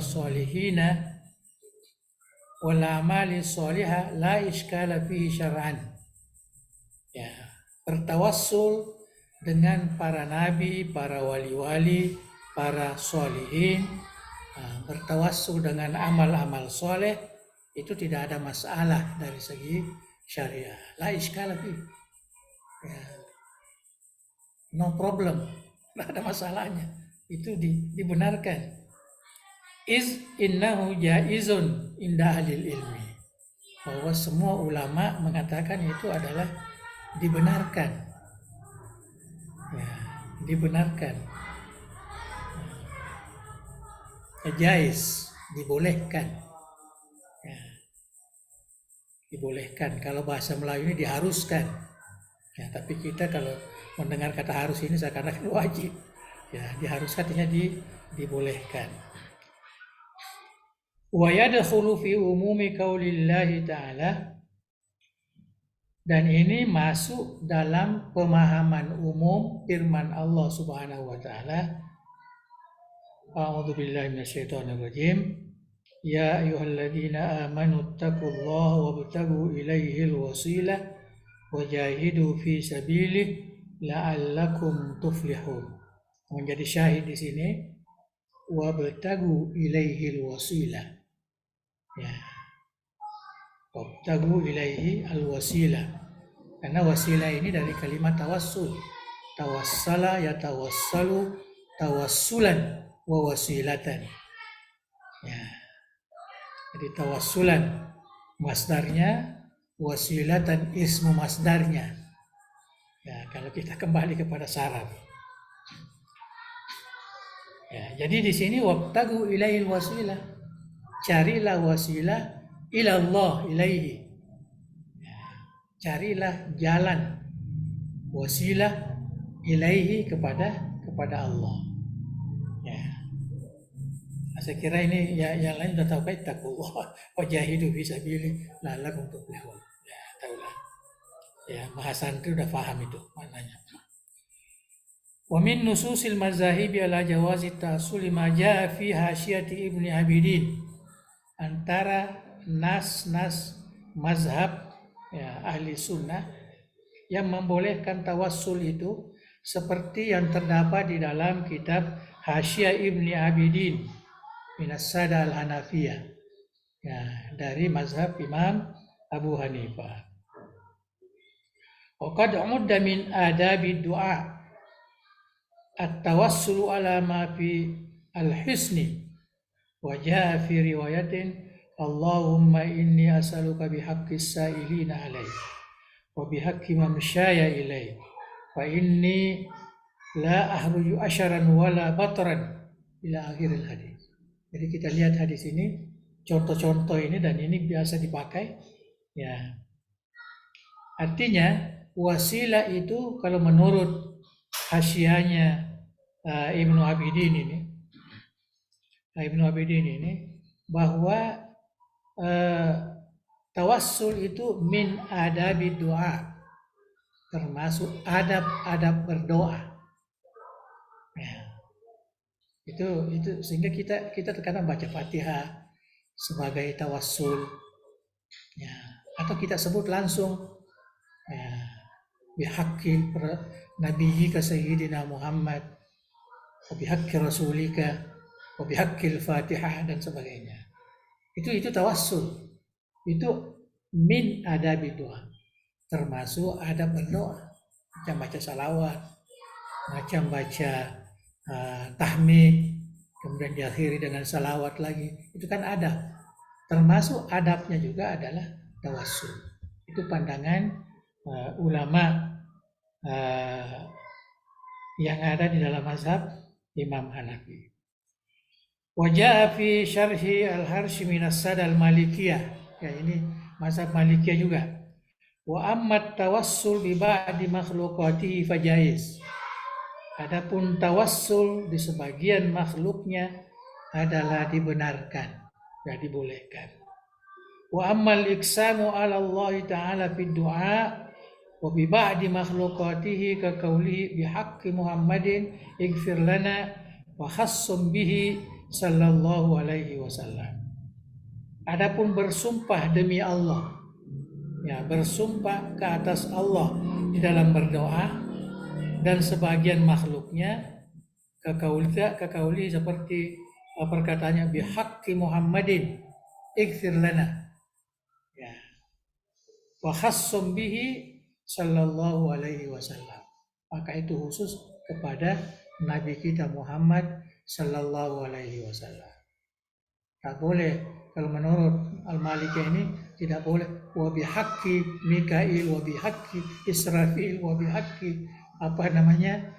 Solihina wal amali sholihah la iskala fihi syar'an. Ya, bertawassul dengan para nabi, para wali-wali, para solihin, bertawassul dengan amal-amal soleh itu tidak ada masalah dari segi syariah. La iskala fihi. Ya, no problem, tidak ada masalahnya. Itu dibenarkan. Innahu jaizun inda ahlil ilmi, bahwa semua ulama mengatakan itu adalah dibenarkan, ya, dibenarkan, jaiz, dibolehkan, ya, dibolehkan. Kalau bahasa Melayu ini diharuskan, ya, tapi kita kalau mendengar kata harus ini seakan-akan wajib, ya, diharuskan artinya dibolehkan. Wa yadkhulu fi umumi qaulillahi ta'ala, dan ini masuk dalam pemahaman umum firman Allah Subhanahu wa taala, A'udzubillahi minasyaitonir rajim, ya ayyuhalladzina amanu taqullaha wabtagu ilaihil wasilah wajahidu fi sabilihi la'allakum tuflihun. Menjadi syahid di sini wabtagu ilaihil wasilah. Ya. Wabtagu ilaihi al-wasilah. Karena wasilah ini dari kalimat tawassul. Tawassala yatawassalu tawassulan wa wasilatan. Ya. Jadi tawassulan masdarnya, wasilatan ismu masdarnya. Ya, kalau kita kembali kepada saraf. Ya, jadi di sini wabtagu ilaihil wasilah. Carilah wasilah ilallah ilaihi, ya, carilah jalan wasilah ilaihi kepada Allah. Ya, saya kira ini ya, yang lain sudah tahu kan, taqullah wajahidu fi sabilihi la'allakum tuflihun. Ya, tahulah. Ya, bahasan itu sudah paham itu maknanya. Wa min nususil mazahibi ala jawazi ta'assuli ma jaa fi hasyati Ibnu Abidin. Antara nas-nas mazhab, ya, ahli sunnah yang membolehkan tawassul itu seperti yang terdapat di dalam kitab Hasyiah Ibni Abidin Minas Sada al-Hanafiyah, ya, dari mazhab Imam Abu Hanifah. Wa qad umudda min adabi du'a at-tawassulu ala ma fi al-hisni. Wa jaa fi riwayatin Allahumma inni as'aluka bihaqqis sa'ilina alaih wa bihaqqi mamsyaya ilaih wa inni la ahruju asharan wala batran ila akhiril hadis. Jadi kita lihat hadis ini, contoh-contoh ini, dan ini biasa dipakai, ya. Artinya wasilah itu kalau menurut hasyiahnya Ibnu Abidin ini, bahwa tawassul itu min adabi doa, termasuk adab-adab berdoa. Ya. Itu sehingga kita terkadang baca Fatihah sebagai tawassul, ya, atau kita sebut langsung, ya, bihaqqi nabiyyika sayyidina Muhammad wa bihaqqi rasulika wa bihaqqil Fatihah dan sebagainya. Itu tawassul. Itu min adabi doa, termasuk adab berdoa, macam baca salawat, macam baca tahmid, kemudian diakhiri dengan salawat lagi. Itu kan adab. Termasuk adabnya juga adalah tawassul. Itu pandangan ulama yang ada di dalam mazhab Imam Hanafi. Wajah fi syarhi al-Harshi minas Sada al-Malikiyah. Ya, ini mazhab Malikiyah juga. Wa ammat tawassul bi ba'di makhluqatihi fajaiz. Adapun tawassul di sebagian makhluknya adalah dibenarkan, ya, dibolehkan. Wa ammal iksamu ala Allah ta'ala fi du'a wa bi ba'di makhluqatihi ka qawlihi bi haqqi Muhammadin ighfir lana wa khassum bihi sallallahu alaihi wasallam. Adapun bersumpah demi Allah, ya bersumpah ke atas Allah di dalam berdoa dan sebagian makhluknya, kekauli seperti perkataannya bihaqqi Muhammadin ighfir lana, ya wa khassum bihi sallallahu alaihi wasallam. Maka itu khusus kepada Nabi kita Muhammad sallallahu alaihi wasallam. Tak boleh, kalau menurut Al-Maliki ini tidak boleh wa bihaqqi Mikail, wa bihaqqi Israfil, wa bihaqqi apa namanya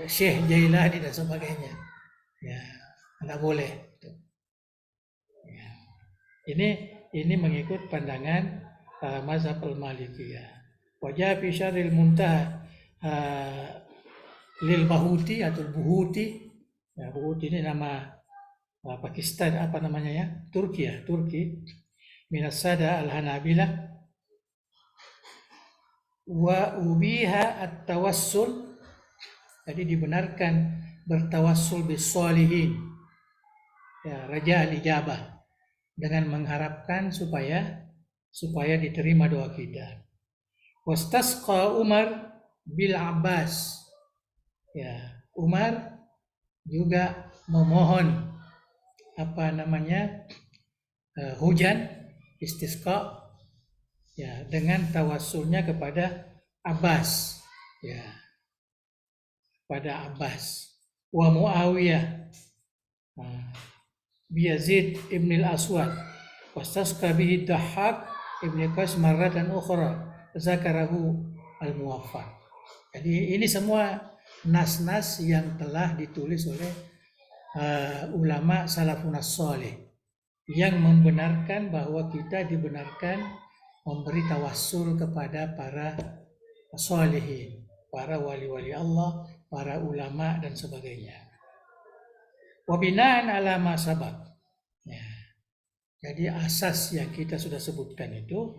Syekh Jailani dan sebagainya. Ya, tidak boleh. Ya. Ini mengikut pandangan mazhab Al-Malikiyah. Wajah fi syaril muntaha lil Bahuti atau Buhuti. Ya, Buhuti ini nama Pakistan, apa namanya ya? Turki. Minas Sada Al-Hanabilah wa ubiha at-tawassul. Jadi dibenarkan bertawassul bis-sholihin. Ya, raja al-ijabah, dengan mengharapkan supaya diterima doa kita. Wastasqa Umar bil Abbas. Ya, Umar juga memohon hujan, istisqa, ya, dengan tawassulnya kepada Abbas, ya, pada Abbas. Wa Muawiyah bi Yazid ibn al-Aswad wastasqa bihi Dahhak ibn Qais marratan ukhra zakarahu al-Muwaffaq. Jadi ini semua nas-nas yang telah ditulis oleh ulama salafun as-salih yang membenarkan bahwa kita dibenarkan memberi tawassul kepada para sholihin, para wali-wali Allah, para ulama dan sebagainya. Wabinaan ala ma sabaq. Ya. Jadi asas yang kita sudah sebutkan itu,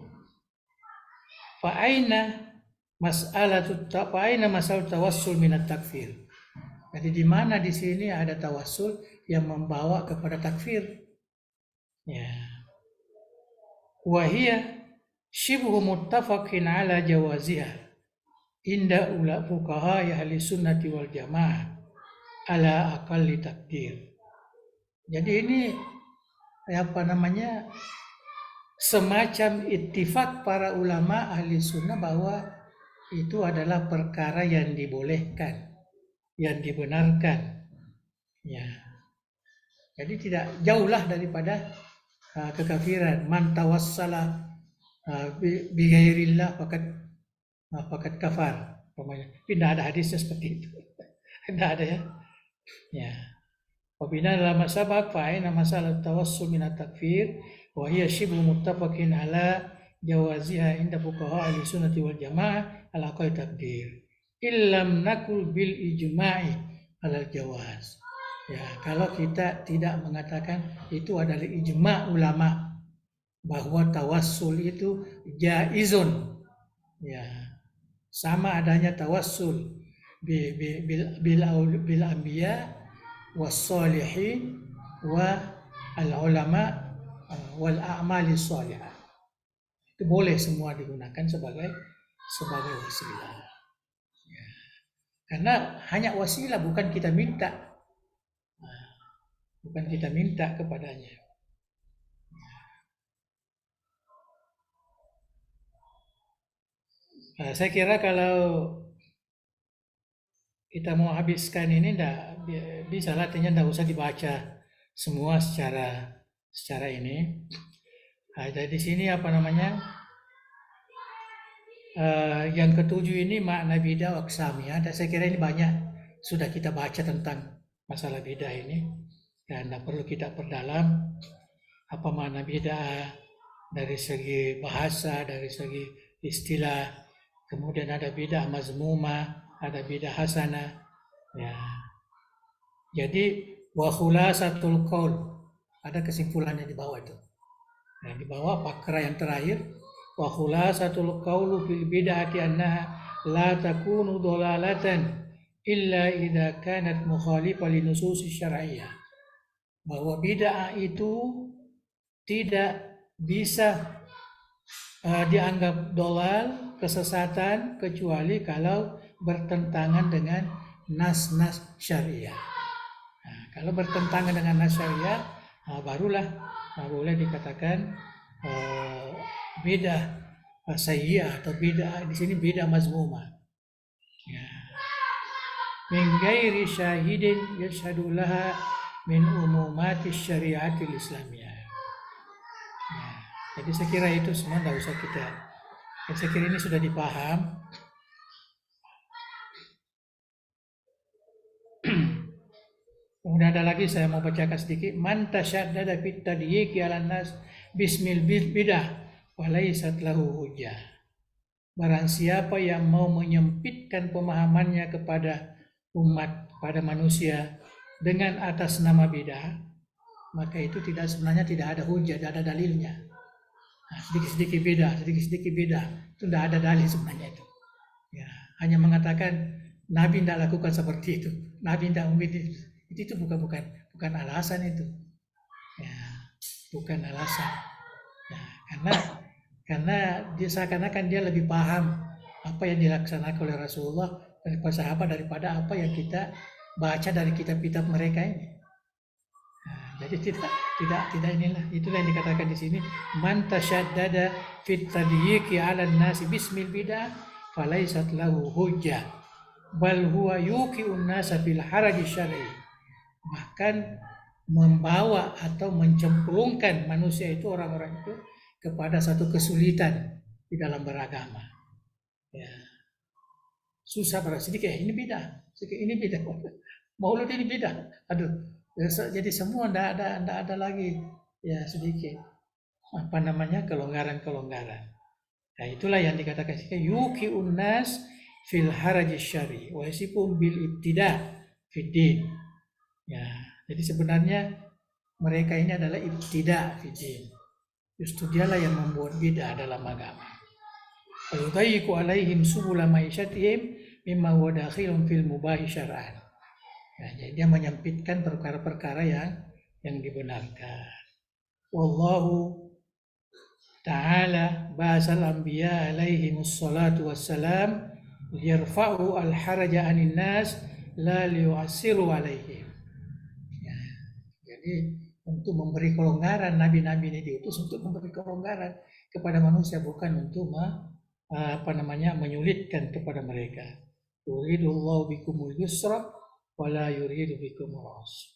fa'aina masalah tawassul minat takfir. Jadi di mana di sini ada tawassul yang membawa kepada takfir? Ya. Wahia shibhu muttafaqin ala jawaziha inda ula fuqaha ahli sunnati wal jamaah ala aqalli takdir. Jadi ini semacam ittifaq para ulama ahli sunnah bahwa itu adalah perkara yang dibolehkan, yang dibenarkan. Ya. Jadi tidak jauhlah daripada kekafiran. Man tawassala bi ghairillah faqad kafar. Tidak ada hadisnya seperti itu. Tidak ada ya. Ya. Wabina dalam sabaq fa'ina masalah tawassul min at-takfir wa hiya shibhu muttafaqin ala jawaziha inda fuqaha ahli sunnati wal jamaah ala qaid takdir. Illam nakul bil ijma'i ala jawaz. Ya, kalau kita tidak mengatakan itu adalah ijma' ulama bahwa tawassul itu jaizun. Ya. Sama adanya tawassul bil anbiya was-sholihin wa al-ulama wal a'mali shalihah. Itu boleh semua digunakan sebagai wasilah. Ya. Karena hanya wasilah, bukan kita minta. Bukan kita minta kepadanya. Saya kira kalau kita mau habiskan ini bisa latihannya, tidak usah dibaca semua secara ini. Ada di sini yang ketujuh ini makna bidah aqsamiyah. Saya kira ini banyak sudah kita baca tentang masalah bidah ini. Dan tidak perlu kita perdalam apa makna bid'ah dari segi bahasa, dari segi istilah. Kemudian ada bid'ah mazmumah, ada bid'ah hasanah. Ya. Jadi wa khulasatul qaul, ada kesimpulannya di bawah itu. Nah, di bawah pakra yang terakhir, wa khulasatul qaulu fil bid'ati annaha la takunu dhalalatan illa idza kanat mukhalifah li nusus syar'iyyah. Bahwa bid'ah itu tidak bisa dianggap dolal, kesesatan, kecuali kalau bertentangan dengan nas-nas syariah. Nah, kalau bertentangan dengan nas syariah, barulah boleh dikatakan bid'ah sayyi'ah atau bid'ah di sini bid'ah mazmumah. Ya. Min ghairi syahidin yashhadu laha min umumati syariatil islamiyah. Ya. Jadi saya kira itu semua tidak usah kita. Saya kira ini sudah dipaham. Kemudian ada lagi saya mau bacakan sedikit. Man tasyaddada fit tadyiki 'alan nas bismil bidah wa laysat lahu hujjah. Barang siapa yang mau menyempitkan pemahamannya kepada umat, pada manusia dengan atas nama bidah, maka itu sebenarnya tidak ada hujjah, tidak ada dalilnya. Nah, sedikit-sedikit beda, itu tidak ada dalil sebenarnya itu. Ya, hanya mengatakan Nabi tidak lakukan seperti itu, Nabi tidak mungkin itu bukan alasan itu. Ya, bukan alasan. Ya, karena dia seakan-akan dia lebih paham apa yang dilaksanakan oleh Rasulullah daripada sahabat daripada apa yang kita baca dari kitab-kitab mereka ini. Nah, jadi tidak inilah, itulah yang dikatakan di sini, man tasyaddada fit tadyiki 'alan nasi bismil bidah falaisat lahu hujjah bal huwa yuqi'un nasa fil haraj syar'i. Bahkan membawa atau mencemplungkan manusia itu, orang-orang itu kepada satu kesulitan di dalam beragama. Ya. Susah sedikit ini bidah, sedikit ini bidah. Maulud ini bidah. Aduh, jadi semua tidak ada lagi ya sedikit kelonggaran. Nah, itulah yang dikatakan yuqi'un nas fil haraj syar'i wa yasifum bil ibtida' fid din. Ya, jadi sebenarnya mereka ini adalah ibtida' fid din. Justru dialah yang membuat bid'ah dalam agama. Ayudayyiku alaihim subula ma'isyatihim mimma huwa dakhilun fil mubahi syar'an. Ya, jadi dia menyempitkan perkara-perkara yang dibenarkan. Wallahu ta'ala ba'asal anbiya alaihimus salatu wassalam yarfa'u al-haraja 'anil nas la liyu'assiru alaihim. Ya, jadi untuk memberi kelonggaran, nabi-nabi ini diutus untuk memberi kelonggaran kepada manusia, bukan untuk menyulitkan kepada mereka. Yuridullahu bikumul yusra wala yuridu bikumul usra.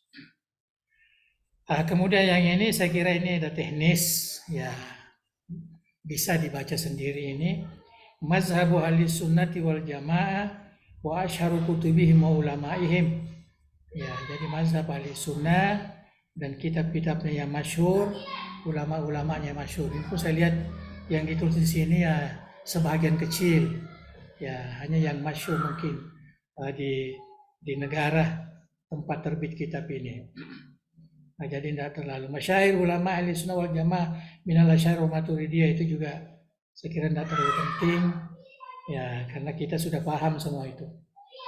Kemudian yang ini saya kira ini ada teknis, ya bisa dibaca sendiri ini. Mazhabu ahli sunnati wal jamaah wa asharu kutubihim wa ulamaihim. Ya, jadi mazhab ahli sunnah dan kitab-kitabnya yang masyhur, ulama-ulamanya masyhur. Itu saya lihat yang ditulis di sini ya sebagian kecil, ya hanya yang masyhur mungkin di negara tempat terbit kitab ini. Nah, jadi tidak terlalu. Masyair ulama ahli sunnah wal jamaah minal asy'ari wa maturidiyah itu juga saya kira tidak terlalu penting, ya karena kita sudah paham semua itu.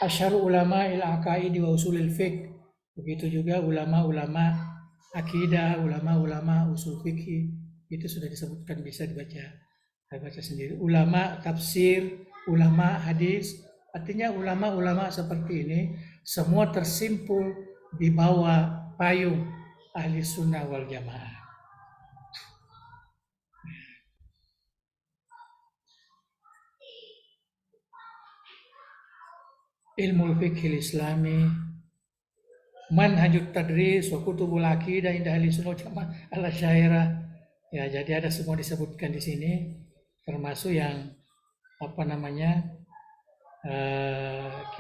Asy'aru ulama il aqaidi wa usulil fiqh, begitu juga ulama-ulama akidah, ulama-ulama usul fikih itu sudah disebutkan, bisa dibaca sendiri. Ulama tafsir, ulama hadis, artinya ulama-ulama seperti ini semua tersimpul di bawah payung ahli sunnah wal jamaah. Ilmu fikih islami, manhajut tadris wa kutubul aqidah inda ahli sunnah jamaah ala syairah. Ya, jadi ada semua disebutkan di sini, termasuk yang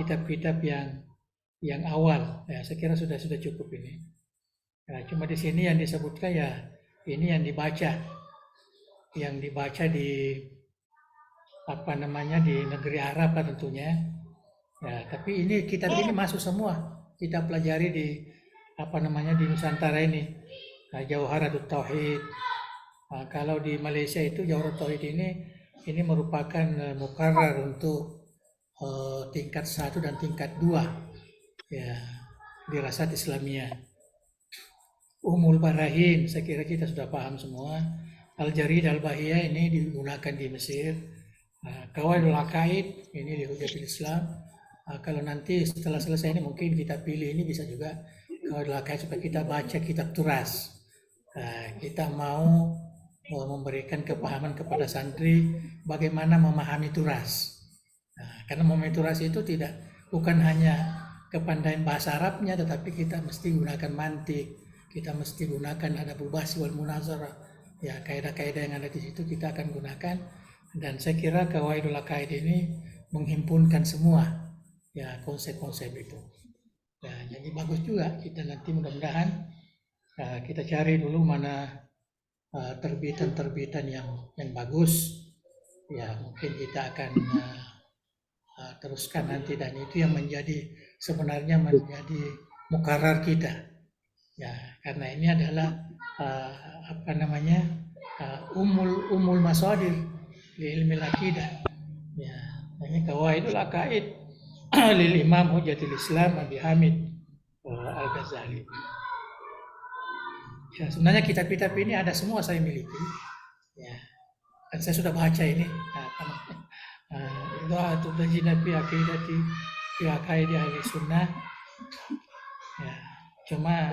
kitab-kitab yang awal. Ya, saya kira sudah cukup ini. Ya, cuma di sini yang disebutkan ya ini yang dibaca di di negeri Arab lah tentunya. Ya, tapi ini kitab ini masuk semua kita pelajari di di Nusantara ini. Jauharatut Tauhid. Kalau di Malaysia itu Jauharatut Tauhid ini merupakan muqarrar untuk tingkat 1 dan tingkat 2 ya dirasat Islamiyah. Umul Barahin, saya kira kita sudah paham semua. Al-Jarid Al-Bahiyah ini digunakan di Mesir. Qawaidul Aqaid ini di Hujatul Islam. Kalau nanti setelah selesai ini mungkin kita pilih ini bisa juga Qawaidul Aqaid supaya kita baca kitab turas. Kita mau memberikan kepahaman kepada santri bagaimana memahami turas. Karena memahami turas itu bukan hanya kepandaian bahasa Arabnya, tetapi kita mesti gunakan mantik, kita mesti gunakan adabul bahsi wal munazarah. Ya, kaidah-kaidah yang ada di situ kita akan gunakan, dan saya kira Qawaidul Aqaid ini menghimpunkan semua ya konsep-konsep itu. Ya, jadi bagus juga kita nanti mudah-mudahan kita cari dulu mana terbitan-terbitan yang bagus. Ya, mungkin kita akan teruskan nanti, dan itu yang sebenarnya menjadi mukarrar kita. Ya, karena ini adalah umul masadir li ilmi al-aqidah. Ya, ini Qawaidul Aqaid lil Imam Hujatul Islam Abi Hamid Al-Ghazali. Ya, sebenarnya kitab-kitab ini ada semua saya miliki. Ya, dan saya sudah baca ini. Idha'atul Lajnah fi Aqidati fi Aqaidi Ahli Sunnah. Ya, cuma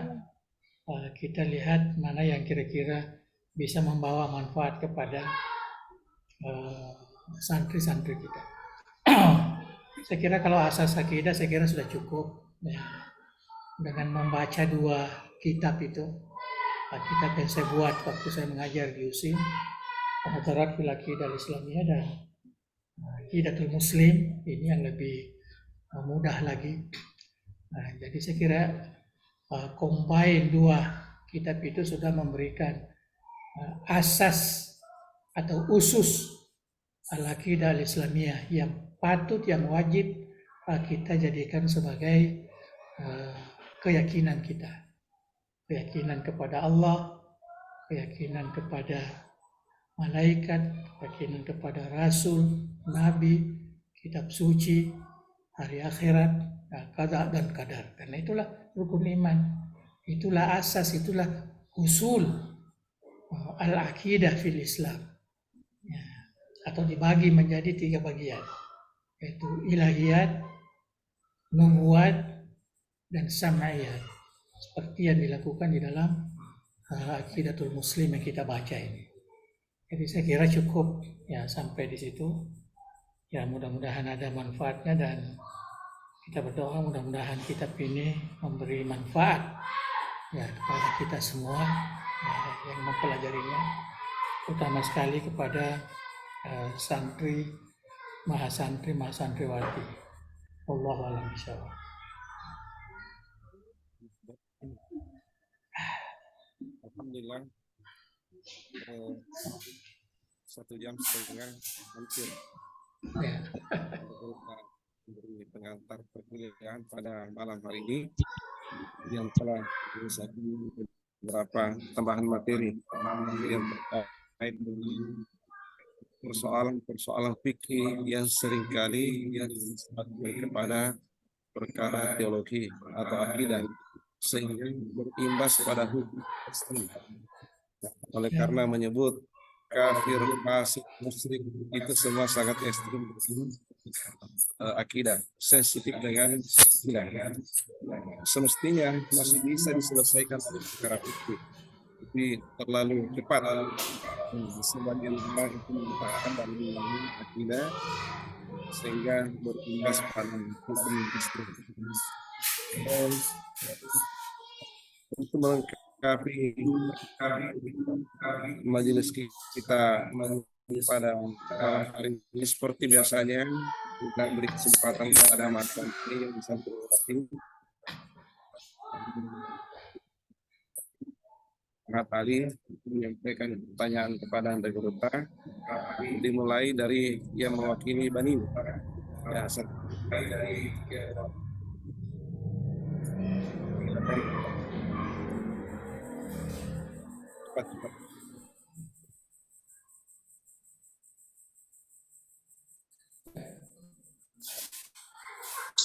kita lihat mana yang kira-kira bisa membawa manfaat kepada santri-santri kita. Saya kira kalau asas akidah saya kira sudah cukup ya. Dengan membaca 2 kitab itu, kitab yang saya buat waktu saya mengajar di USIN, Muhadzarat fil Aqidah Al-Islamiyah dan Aqidatul Muslim, ini yang lebih mudah lagi. Jadi saya kira combine 2 kitab itu sudah memberikan asas atau usus al-aqidah al-islamiyah yang patut, yang wajib kita jadikan sebagai keyakinan kita. Keyakinan kepada Allah, keyakinan kepada malaikat, keyakinan kepada Rasul, Nabi, kitab suci, hari akhirat, qada dan qadar. Karena itulah rukun iman, itulah asas, itulah usul al-aqidah fil Islam. Ya, atau dibagi menjadi 3 bagian, yaitu ilahiyat, nubuat, dan sam'iyat, seperti yang dilakukan di dalam Aqidatul Muslim yang kita baca ini. Jadi saya kira cukup ya sampai di situ. Ya, mudah-mudahan ada manfaatnya, dan kita berdoa mudah-mudahan kitab ini memberi manfaat ya kepada kita semua yang mempelajarinya, terutama sekali kepada santri, mahasantriwati. Wallahu a'lam bishawab. Alhamdulillah, 1,5 jam hampir Ya. Beri pengantar perkuliahan pada malam hari ini yang telah menyiapkan beberapa tambahan materi yang terkait dengan persoalan fikih yang seringkali kepada perkara teologi atau akidah, sehingga berimbas pada hukum. Oleh karena menyebut kafir, fasik, musyrik itu semua sangat ekstrim akidah, sensitif dengan akidah. Semestinya masih bisa diselesaikan secara fikih, tapi terlalu cepat. Sebagian orang itu mengatakan dan mengulangi akidah sehingga berimbas pada hukum ekstrim. Untuk melengkapi majelis kita pada hari ini seperti biasanya, kita beri kesempatan kepada Mas Santri yang bisa berpartisipasi. Mas Ali menyampaikan pertanyaan kepada Anda Gurota, dimulai dari yang mewakili Bani. Ya, dari cepat.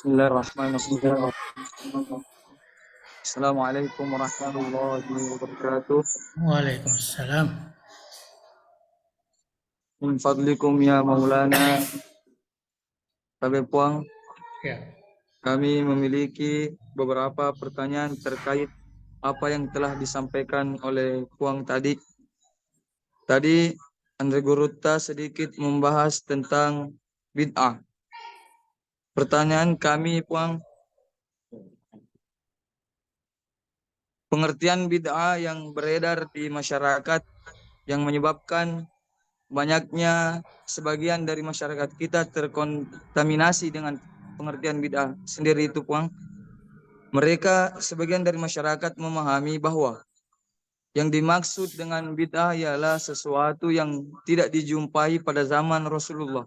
Bismillahirrahmanirrahim. Assalamualaikum warahmatullahi wabarakatuh. Waalaikumsalam. Min fadlikum ya Maulana. Tabe Puang, Ya. kami memiliki beberapa pertanyaan terkait apa yang telah disampaikan oleh Puang tadi. Tadi Andre Guruta sedikit membahas tentang bid'ah. Pertanyaan kami, Puang, pengertian bid'ah yang beredar di masyarakat yang menyebabkan banyaknya sebagian dari masyarakat kita terkontaminasi dengan pengertian bid'ah sendiri itu, Puang. Mereka sebagian dari masyarakat memahami bahwa yang dimaksud dengan bid'ah ialah sesuatu yang tidak dijumpai pada zaman Rasulullah.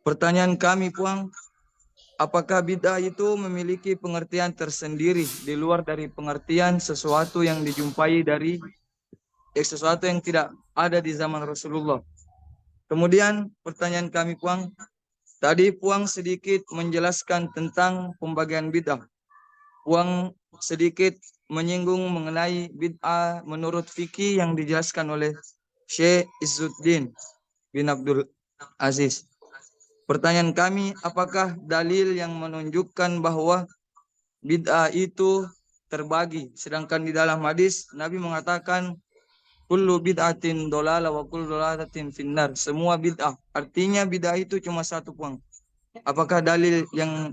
Pertanyaan kami, Puang, apakah bid'ah itu memiliki pengertian tersendiri di luar dari pengertian sesuatu yang dijumpai dari sesuatu yang tidak ada di zaman Rasulullah? Kemudian pertanyaan kami, Puang, tadi Puang sedikit menjelaskan tentang pembagian bid'ah. Puang sedikit menyinggung mengenai bid'ah menurut fikih yang dijelaskan oleh Syekh Izzuddin bin Abdul Aziz. Pertanyaan kami, apakah dalil yang menunjukkan bahwa bid'ah itu terbagi? Sedangkan di dalam hadis Nabi mengatakan kullu bid'atin dolalah wa kullu dolalatin finnar. Semua bid'ah. Artinya bid'ah itu cuma satu, Puang. Apakah dalil yang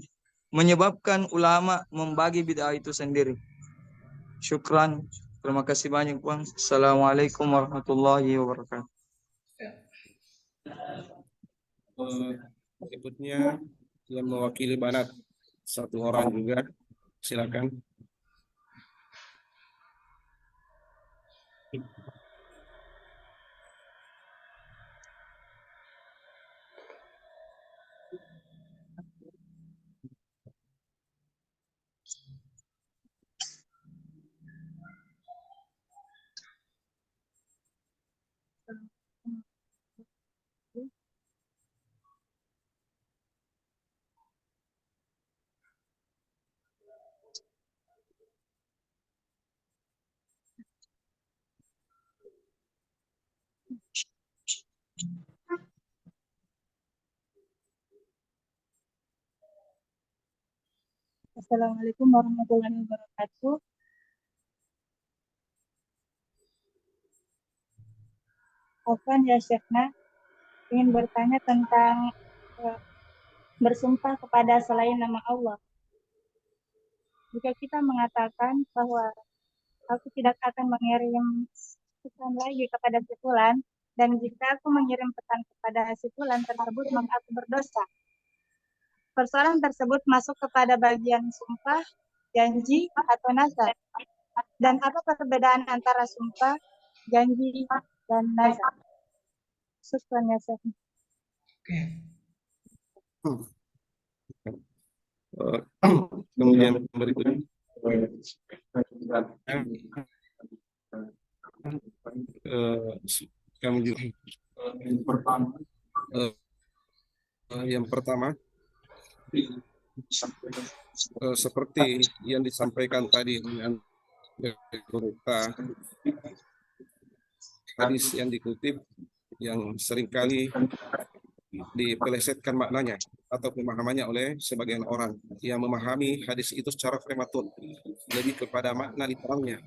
menyebabkan ulama membagi bid'ah itu sendiri? Syukran. Terima kasih banyak, Puang. Assalamualaikum warahmatullahi wabarakatuh. Berikutnya yang mewakili Banat satu orang juga, silakan. Assalamualaikum warahmatullahi wabarakatuh. Afwan ya Syekhna, ingin bertanya tentang bersumpah kepada selain nama Allah. Jika kita mengatakan bahwa aku tidak akan mengirim pesan lagi kepada si fulan, dan jika aku mengirim pesan kepada si fulan tersebut, maka aku berdosa. Persoalan tersebut masuk kepada bagian sumpah, janji, atau nazar. Dan apa perbedaan antara sumpah, janji, dan nazar? Syukran ya Syekh. Oke. Kemudian berikutnya kami juga yang pertama seperti yang disampaikan tadi dengan berupa hadis yang dikutip yang seringkali dipelesetkan maknanya atau pemahamannya oleh sebagian orang yang memahami hadis itu secara prematur, lebih kepada makna literalnya,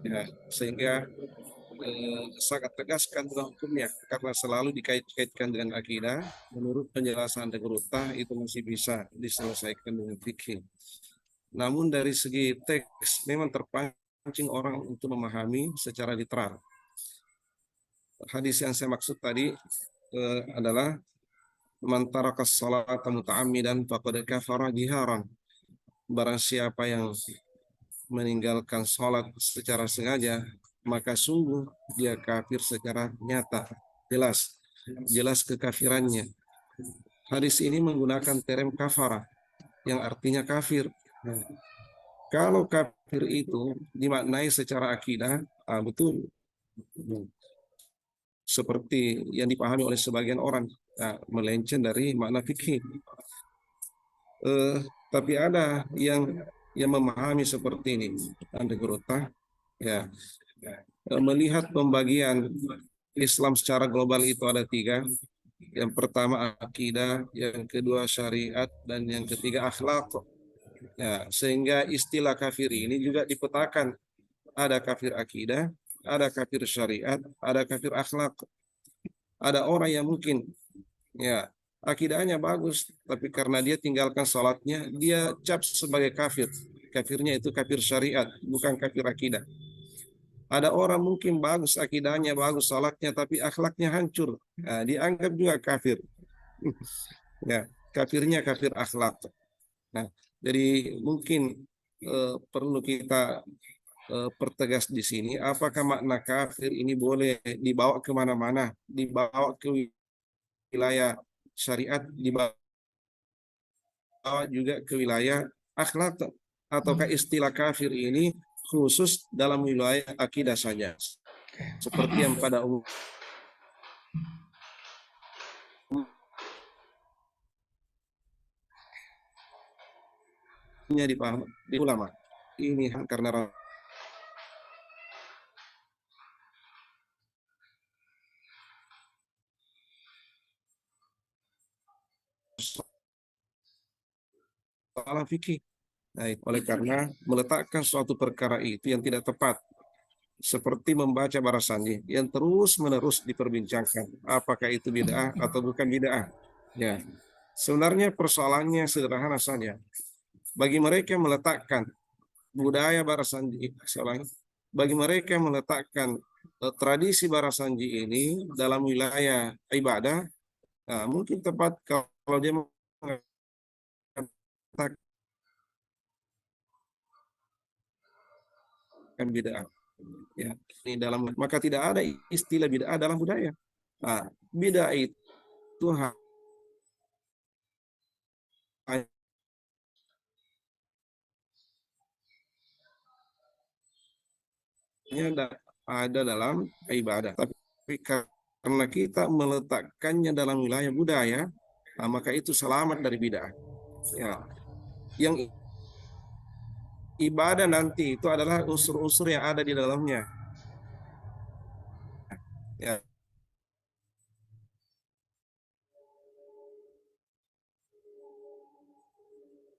ya, sehingga sangat tegas kandungan hukumnya karena selalu dikait-kaitkan dengan akidah. Menurut penjelasan Deguruta itu masih bisa diselesaikan dengan fikih. Namun dari segi teks memang terpancing orang untuk memahami secara literal. Hadis yang saya maksud tadi adalah man tarakas salata muta'ammidan faqad kafara jiharan. Barang siapa yang meninggalkan salat secara sengaja, maka sungguh dia kafir secara nyata, jelas kekafirannya. Hadis ini menggunakan term kafara yang artinya kafir. Kalau kafir itu dimaknai secara akidah, betul, seperti yang dipahami oleh sebagian orang, melenceng dari makna fikih. Tapi ada yang memahami seperti ini, Anda Gerota, ya, melihat pembagian Islam secara global itu ada tiga. Yang pertama akidah, yang kedua syariat, dan yang ketiga akhlak. Ya, sehingga istilah kafir ini juga dipetakan. Ada kafir akidah, ada kafir syariat, ada kafir akhlak. Ada orang yang mungkin ya akidahnya bagus, tapi karena dia tinggalkan sholatnya, dia cap sebagai kafir. Kafirnya itu kafir syariat, bukan kafir akidah. Ada orang mungkin bagus akidahnya, bagus sholatnya, tapi akhlaknya hancur. Nah, dianggap juga kafir. Ya, kafirnya kafir akhlak. Nah, jadi mungkin perlu kita pertegas di sini, apakah makna kafir ini boleh dibawa kemana-mana, dibawa ke wilayah syariat, dibawa juga ke wilayah akhlak, ataukah istilah kafir ini khusus dalam wilayah akidah saja, seperti yang pada umumnya dipahami di ulama. Ini karena salah fikih. Nah, oleh karena meletakkan suatu perkara itu yang tidak tepat, seperti membaca barasanji yang terus-menerus diperbincangkan, apakah itu bid'ah atau bukan bid'ah. Ya, sebenarnya persoalannya sederhana saja. Bagi mereka yang meletakkan budaya barasanji, bagi mereka yang meletakkan tradisi barasanji ini dalam wilayah ibadah, nah, mungkin tepat kalau dia mengatakan bid'ah. Ya, ini dalam maka tidak ada istilah bid'ah dalam budaya. Nah, bid'ah itu hanya ada dalam ibadah. Tapi karena kita meletakkannya dalam wilayah budaya, nah, maka itu selamat dari bid'ah. Ya, yang ibadah nanti itu adalah unsur-unsur yang ada di dalamnya. Ya,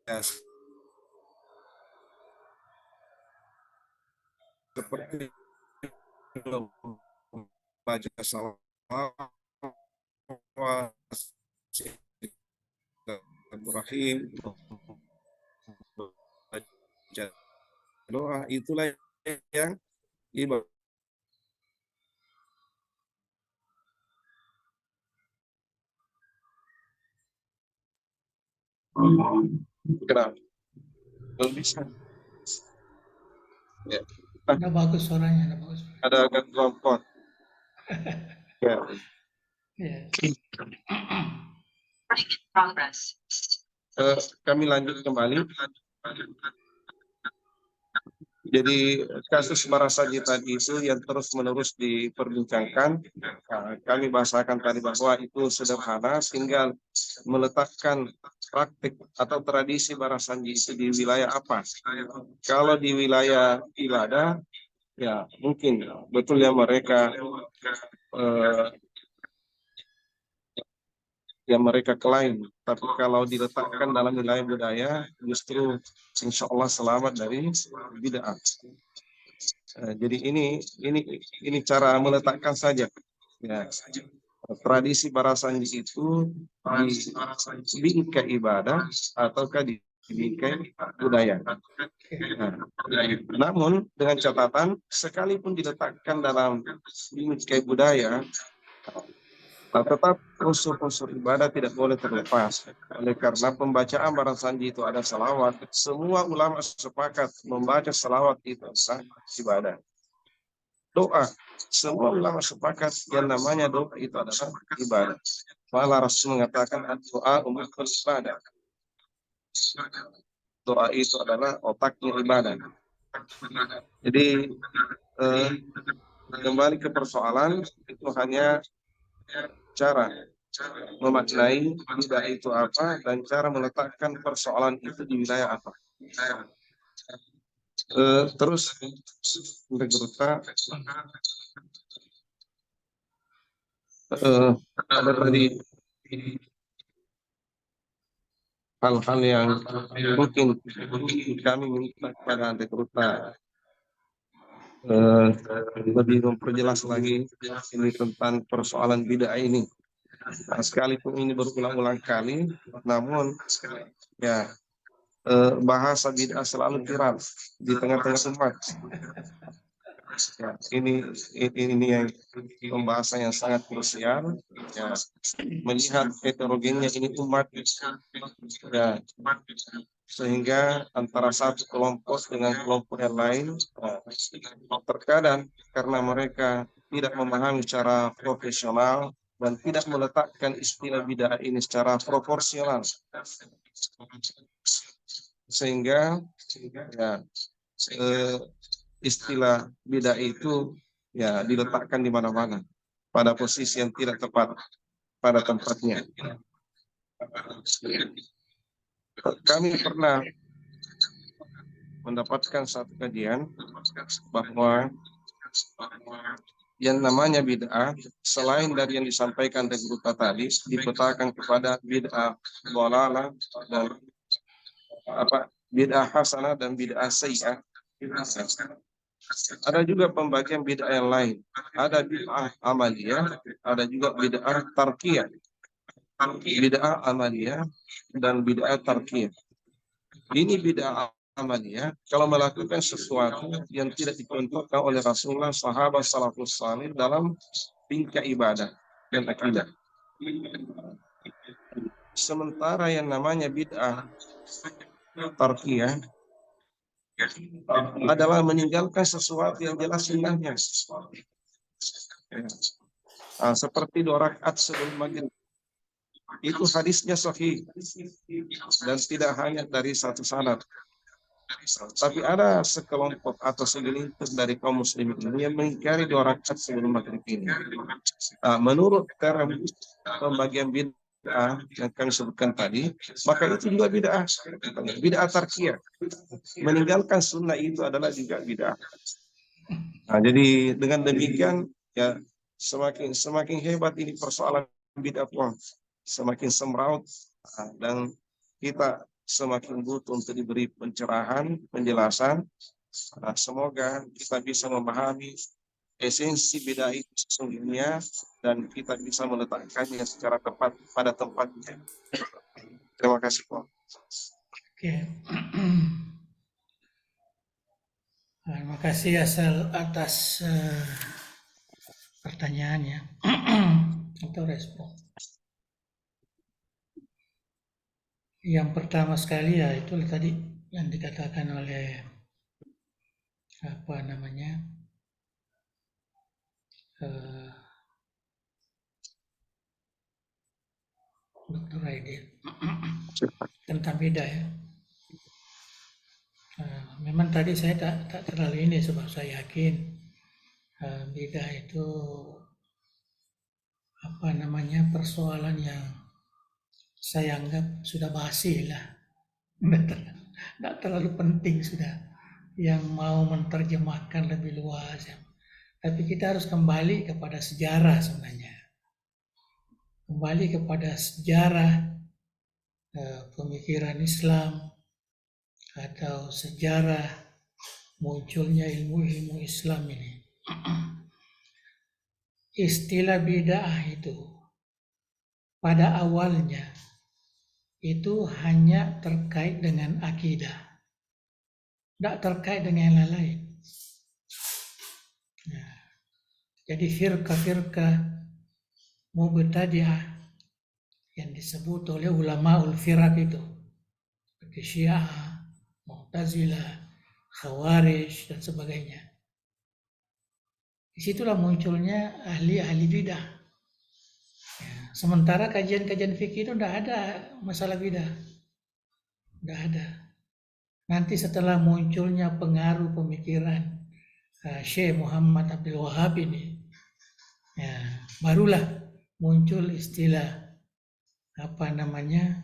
ya seperti membaca salawat, Ibrahim, membaca doa, itulah yang ibadah. Kenapa? Belum bisa. Ya. Ada bagus suaranya, ada bagus. Ada gangguan pot. Ya. Ya. Kami lanjut kembali. Jadi kasus Barasanji tadi itu yang terus-menerus diperbincangkan. Kami bahasakan tadi bahwa itu sederhana, tinggal meletakkan praktik atau tradisi Barasanji itu di wilayah apa. Kalau di wilayah ibadah, ya mungkin betul ya mereka klaim. Tapi kalau diletakkan dalam wilayah budaya, justru insya Allah selamat dari bid'ah. Jadi ini cara meletakkan saja. Ya, tradisi Barasanji itu di bingkai ibadah ataukah di bingkai budaya. Nah, namun dengan catatan sekalipun diletakkan dalam bingkai budaya, tetap unsur-unsur ibadah tidak boleh terlepas. Oleh karena pembacaan Barasanji itu ada salawat, semua ulama sepakat membaca salawat itu adalah ibadah. Doa, semua ulama sepakat yang namanya doa itu adalah ibadah. Malah Rasul mengatakan doa ummul ibadah. Doa itu adalah otaknya ibadah. Jadi kembali ke persoalan, itu hanya cara memaknai bid'ah itu apa dan cara meletakkan persoalan itu di wilayah apa. Terus bergeruta ada tadi hal-hal yang mungkin kami minta kepada Antegrupta lebih memperjelas lagi ini tentang persoalan bid'ah ini. Nah, sekalipun ini berulang-ulang kali, namun ya bahasa bid'ah selalu viral di tengah-tengah umat. Ya, ini yang pembahasan yang sangat krusial. Ya, melihat heterogennya ini umat, ya, sehingga antara satu kelompok dengan kelompok yang lain, terkadang karena mereka tidak memahami secara profesional dan tidak meletakkan istilah bid'ah ini secara proporsional, sehingga ya, istilah bid'ah itu ya diletakkan di mana-mana pada posisi yang tidak tepat pada tempatnya. Kami pernah mendapatkan satu kajian bahwa yang namanya bid'ah selain dari yang disampaikan dari Buta tadi dipetakan kepada bid'ah dhalalah dan bid'ah hasanah dan bid'ah sayyi'ah. Ada juga pembagian bid'ah yang lain. Ada bid'ah amaliyah, ada juga bid'ah tarkiyah. Bid'ah amaliyah dan bid'ah tarkiyah. Ini bid'ah amaliyah kalau melakukan sesuatu yang tidak dicontohkan oleh Rasulullah, sahabat salafus salih dalam tingkah ibadah dan akidah. Sementara yang namanya bid'ah tarkiyah adalah meninggalkan sesuatu yang jelas sunnahnya. Seperti 2 rakaat sebelum maghrib. Itu hadisnya sahih dan tidak hanya dari satu sanad. Tapi ada sekelompok atau segelintir dari kaum muslimin ini yang mengingkari 2 rakaat sebelum maghrib ini. Menurut term pembagian bid'ah yang kami sebutkan tadi, maka itu juga bid'ah. Bid'ah tarkiyah. Meninggalkan sunnah itu adalah juga bid'ah. Jadi dengan demikian ya semakin hebat ini persoalan bid'ah, semakin semraut dan kita semakin butuh untuk diberi pencerahan, penjelasan. Semoga kita bisa memahami esensi bid'ah itu sesungguhnya dan kita bisa meletakkannya secara tepat pada tempatnya. Terima kasih, Pak. Oke. Terima kasih atas pertanyaannya atau respon. Yang pertama sekali ya itu tadi yang dikatakan oleh Dr. Aidil tentang beda ya. Memang tadi saya tak terlalu ini sebab saya yakin beda itu persoalan yang saya anggap sudah basi lah, tidak terlalu penting sudah yang mau menerjemahkan lebih luas ya. Tapi kita harus kembali kepada sejarah sebenarnya, kembali kepada sejarah pemikiran Islam atau sejarah munculnya ilmu-ilmu Islam ini. Istilah bid'ah itu pada awalnya itu hanya terkait dengan akidah, tidak terkait dengan yang lain. Nah, jadi firqah-firqah mubtadi'ah yang disebut oleh ulamaul firaq itu seperti Syiah, Mu'tazilah, Khawarij dan sebagainya. Disitulah munculnya ahli-ahli bidah. Ya, sementara kajian-kajian fikih itu tidak ada masalah bidah, tidak ada. Nanti setelah munculnya pengaruh pemikiran Syekh Muhammad Abdul Wahab ini, ya, barulah muncul istilah apa namanya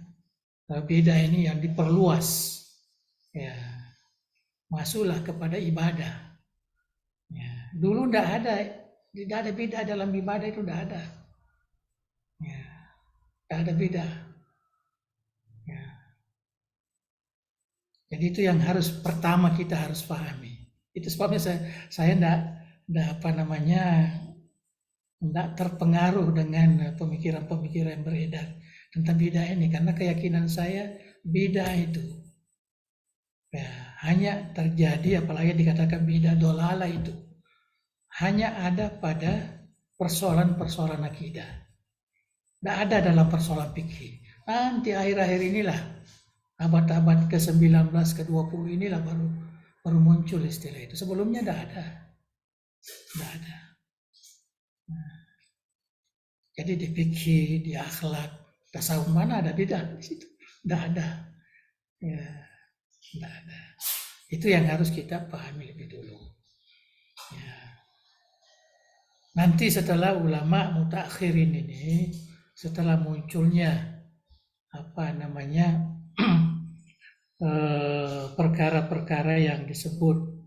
beda ini yang diperluas, ya masuklah kepada ibadah. Ya, dulu tidak ada beda dalam ibadah itu, tidak ada. Ya, tidak ada beda. Ya. Jadi itu yang harus pertama kita harus pahami. Itu sebabnya saya tidak apa namanya tidak terpengaruh dengan pemikiran-pemikiran yang beredar tentang beda ini, karena keyakinan saya beda itu ya, hanya terjadi, apalagi dikatakan beda dolala, itu hanya ada pada persoalan-persoalan akidah, tidak ada dalam persoalan fikih. Nanti akhir-akhir inilah, abad-abad ke-19 ke-20 inilah baru muncul istilah itu. Sebelumnya tidak ada. Jadi di fikih, di akhlak, tasawuf mana ada beda di situ? Tidak ada. Ya, tidak ada. Itu yang harus kita pahami lebih dulu. Ya. Nanti setelah ulama mutakhirin ini, setelah munculnya apa namanya perkara-perkara yang disebut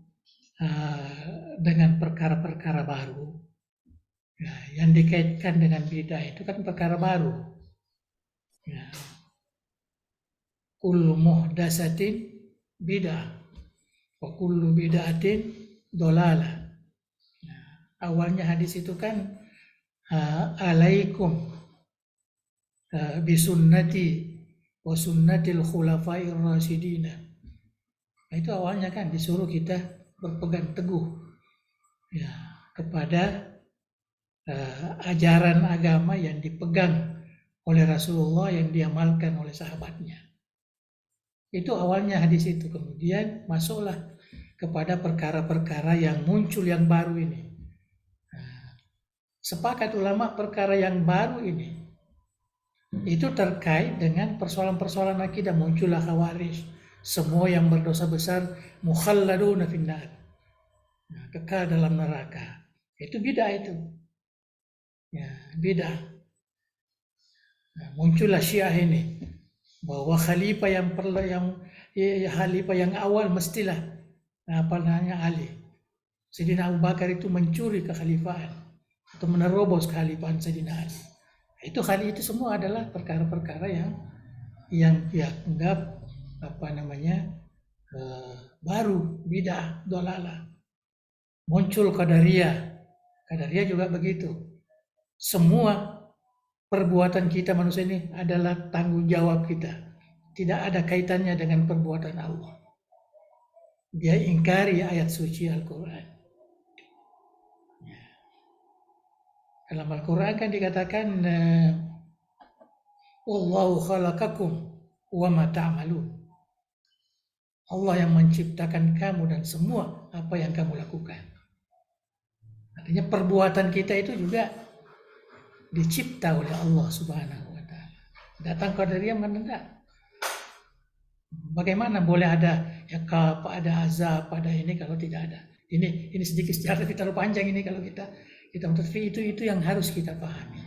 dengan perkara-perkara baru, ya, yang dikaitkan dengan bid'ah itu kan perkara baru. Ya. Kullu muhdatsatin bid'ah wa kullu bid'atin dolalah. Awalnya hadis itu kan alaikum bisunnati wa sunnatil khulafair rasyidina. Nah, itu awalnya kan disuruh kita berpegang teguh ya kepada ajaran agama yang dipegang oleh Rasulullah, yang diamalkan oleh sahabatnya. Itu awalnya hadis itu. Kemudian masuklah kepada perkara-perkara yang muncul yang baru ini. Sepakat ulama perkara yang baru ini itu terkait dengan persoalan-persoalan akidah. Muncullah khawarij, semua yang berdosa besar mukhalladuna finnar, kekal dalam neraka. Itu bid'ah itu. Ya, bid'ah. Nah, muncullah Syiah ini bahwa khalifah yang awal mestilah apa namanya Ali. Sayyidina Abu Bakar itu mencuri kekhalifahan atau menerobos kekhalifahan Sayyidina Ali. Itu semua adalah perkara-perkara yang dianggap apa namanya baru, bid'ah, dolalah. Muncul Qadariyah juga begitu. Semua perbuatan kita manusia ini adalah tanggung jawab kita, tidak ada kaitannya dengan perbuatan Allah. Dia ingkari ayat suci Al-Quran. Dalam Al-Quran kan dikatakan Wallahu khalaqakum wa ma ta'malun. Allah yang menciptakan kamu dan semua apa yang kamu lakukan. Artinya perbuatan kita itu juga dicipta oleh Allah Subhanahu wa taala. Datang Qadariyah menentang. Bagaimana boleh ada iqab, ada azab, ada ini kalau tidak ada. Ini sedikit sejarah terlalu panjang ini kalau kita itu yang harus kita pahami.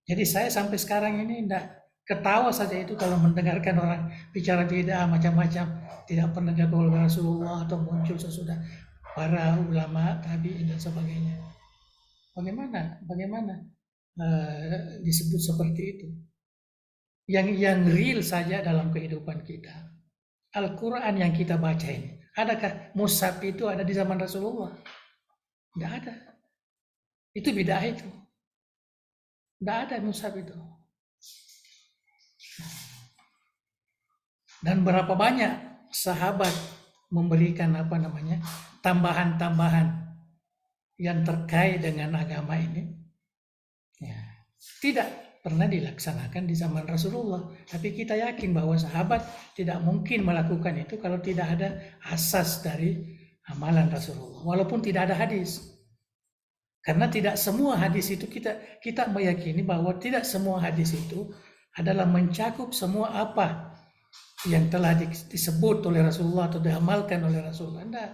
Jadi saya sampai sekarang ini tidak ketawa saja itu kalau mendengarkan orang bicara bid'ah macam-macam, tidak pernah dilakukan oleh Rasulullah atau muncul sesudah para ulama tabi'in dan sebagainya. Bagaimana disebut seperti itu? Yang real saja dalam kehidupan kita. Al-Quran yang kita baca ini, adakah mushaf itu ada di zaman Rasulullah? Tidak ada. Itu bid'ah itu. Tidak ada mushaf itu. Dan berapa banyak sahabat memberikan tambahan-tambahan yang terkait dengan agama ini. Ya, tidak pernah dilaksanakan di zaman Rasulullah. Tapi kita yakin bahwa sahabat tidak mungkin melakukan itu kalau tidak ada asas dari amalan Rasulullah. Walaupun tidak ada hadis. Karena tidak semua hadis itu kita meyakini bahwa tidak semua hadis itu adalah mencakup semua apa yang telah disebut oleh Rasulullah atau diamalkan oleh Rasulullah. Tidak.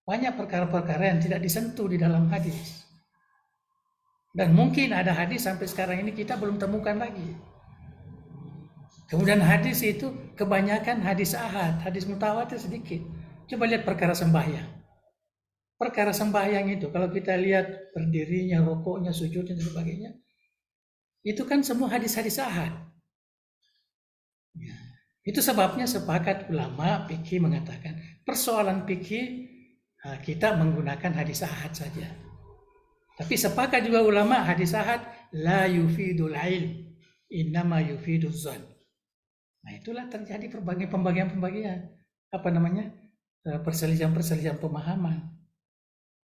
Banyak perkara-perkara yang tidak disentuh di dalam hadis. Dan mungkin ada hadis sampai sekarang ini kita belum temukan lagi. Kemudian hadis itu kebanyakan hadis ahad, hadis mutawatir sedikit. Coba lihat perkara sembahyang. Perkara sembahyang itu kalau kita lihat berdirinya, rukuknya, sujudnya dan sebagainya, itu kan semua hadis-hadis ahad. Ya. Itu sebabnya sepakat ulama fikih mengatakan persoalan fikih kita menggunakan hadis ahad saja. Tapi sepakat juga ulama hadis ahad la yufidul ilm, innama yufiduz zan. Nah, itulah terjadi pembagian perselisihan pemahaman.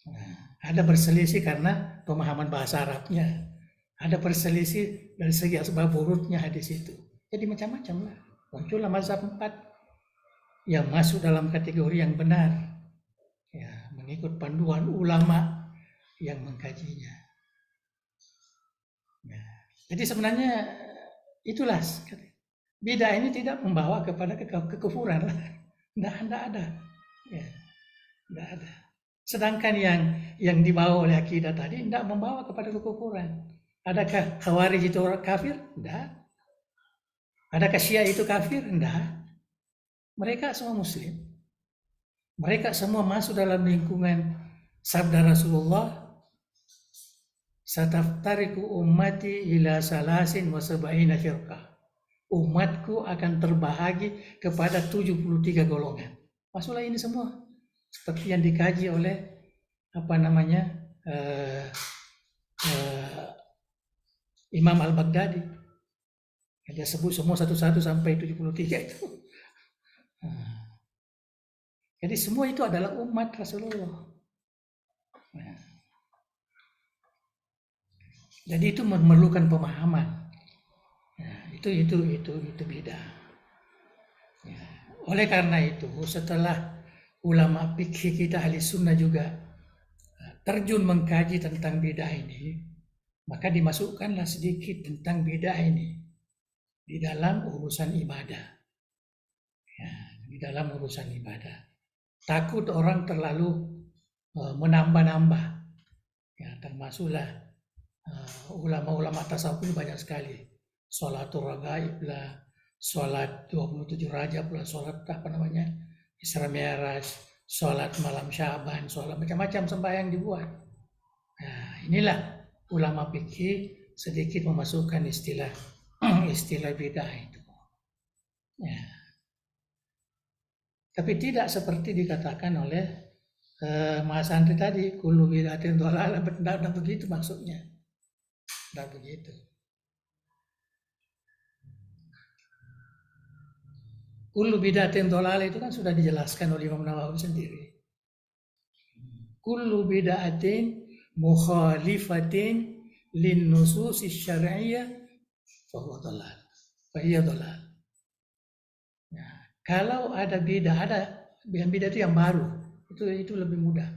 Nah, ada berselisih karena pemahaman bahasa Arabnya, ada berselisih dari segi asbab urutnya hadis itu. Jadi macam-macam lah. Muncullah mazhab 4 yang masuk dalam kategori yang benar, ya, mengikut panduan ulama yang mengkajinya. Ya. Jadi sebenarnya itulah bid'ah ini tidak membawa kepada kekufuran lah, tidak ada, ya, tidak ada. Sedangkan yang dibawa oleh akidah tadi tidak membawa kepada kekufuran. Adakah Khawarij itu orang kafir? Tidak. Adakah Syiah itu kafir? Tidak. Mereka semua Muslim. Mereka semua masuk dalam lingkungan sabda Rasulullah, "Sataftariku ummati ila salasin wa sab'ina firqah." Umatku akan terbahagi kepada 73 golongan. Masuklah ini semua seperti yang dikaji oleh Imam Al-Baghdadi. Dia sebut semua satu-satu sampai 73 itu. Jadi semua itu adalah umat Rasulullah. Jadi itu memerlukan pemahaman. Itu beda. Ya. Oleh karena itu, setelah ulama fikih kita ahli sunnah juga terjun mengkaji tentang bidah ini, maka dimasukkanlah sedikit tentang bidah ini di dalam urusan ibadah. Ya, di dalam urusan ibadah. Takut orang terlalu menambah-nambah. Ya, termasuklah ulama-ulama tasawuf banyak sekali. Sholatul ragaib lah, sholat 27 Rajab lah, sholat Isra Mi'raj, sholat malam Syaban, sholat macam-macam sembahyang dibuat. Nah, inilah ulama fikih sedikit memasukkan istilah bidah itu. Ya. Tapi tidak seperti dikatakan oleh Mas Andri tadi, kullu bid'atin dhalalah, tidak begitu maksudnya. Tidak begitu. Kullu bid'atin dhalalah itu kan sudah dijelaskan oleh Imam Nawawi sendiri. Kullu bid'atin mukhalifatin lin nusus syar'iyyah fa huwa dhalal. Fa hiya dhalal. Kalau ada bid'ah itu yang baru, itu lebih mudah.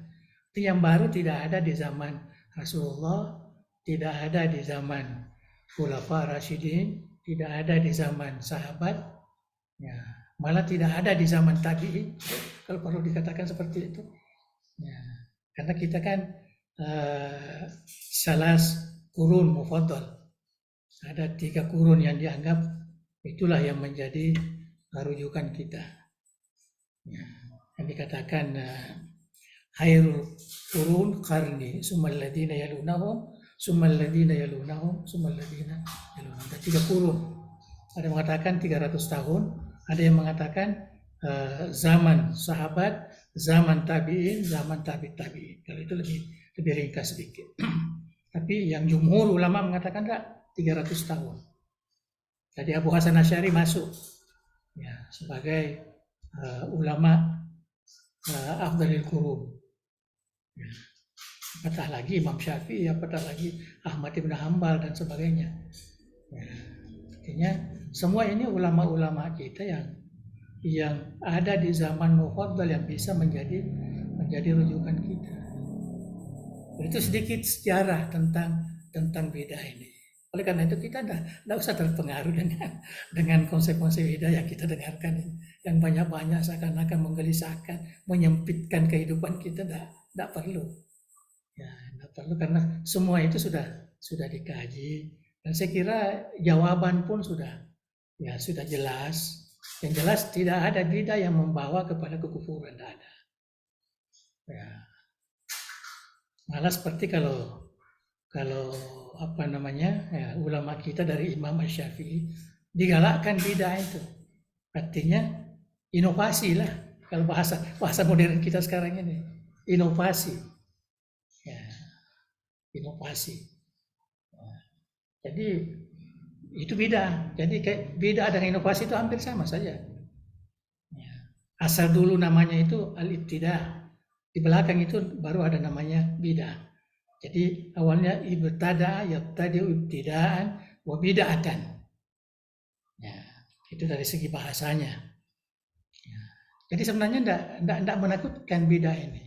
Itu yang baru tidak ada di zaman Rasulullah, tidak ada di zaman Khulafa Rasyidin, tidak ada di zaman sahabat, ya, malah tidak ada di zaman tabi'in, kalau perlu dikatakan seperti itu. Ya, karena kita kan salas kurun mufaddal, ada 3 kurun yang dianggap itulah yang menjadi rujukan kita. Ya, yang dikatakan khairul qurun qarni summal ladina yalunahum summal ladina yalunahum summal ladina yalunahum. Ada 3 kurun. Ada yang mengatakan 300 tahun, ada yang mengatakan zaman sahabat, zaman tabi'in, zaman tabi'in. Kalau itu lebih ringkas sedikit. Tapi yang jumhur ulama mengatakan 300 tahun. Jadi Abu Hasan Asy'ari masuk ya sebagai ulama afdalil qurun. Ya. Apatah lagi Imam Syafi'i, apatah lagi Ahmad bin Hanbal dan sebagainya. Ya. Artinya semua ini ulama-ulama kita yang ada di zaman mufaddal yang bisa menjadi rujukan kita. Itu sedikit sejarah tentang bidah ini. Oleh karena itu kita tidak usah terpengaruh dengan konsep-konsep bidah yang kita dengarkan ini, yang banyak-banyak seakan-akan menggelisahkan, menyempitkan kehidupan kita. Tidak perlu. Ya, tidak perlu karena semua itu sudah sudah dikaji, dan saya kira jawaban pun sudah jelas. Yang jelas tidak ada bidah yang membawa kepada kekufuran, tidak ada. Ya. Malah seperti kalau apa namanya, ya, ulama kita dari Imam Syafi'i digalakkan bidah itu, artinya inovasi lah, kalau bahasa modern kita sekarang ini, inovasi, ya, inovasi. Ya. Jadi itu bidah. Jadi kayak bidah dengan inovasi itu hampir sama saja. Ya. Asal dulu namanya itu al-ibtidah, di belakang itu baru ada namanya bidah. Jadi awalnya ibtada yabtadi'u ibtidaan wa bid'atan. Ya, itu dari segi bahasanya. Ya. Jadi sebenarnya enggak menakutkan bidah ini.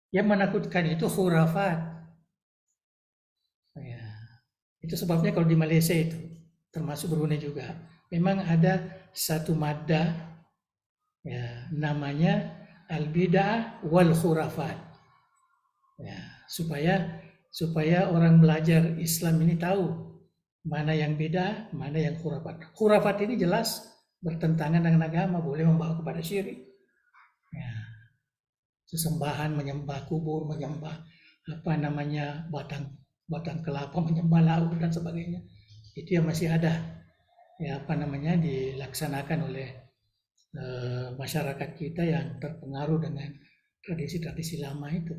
Yang menakutkan itu khurafat. Ya. Itu sebabnya kalau di Malaysia itu, termasuk Brunei juga, memang ada satu madda, ya, namanya al-bid'ah wal khurafat. Ya, supaya orang belajar Islam ini tahu mana yang beda, mana yang khurafat. Khurafat ini jelas bertentangan dengan agama, boleh membawa kepada syirik. Ya. Sesembahan, menyembah kubur, menyembah apa namanya batang kelapa, menyembah laut dan sebagainya. Itu yang masih ada, ya, apa namanya, dilaksanakan oleh masyarakat kita yang terpengaruh dengan tradisi-tradisi lama itu.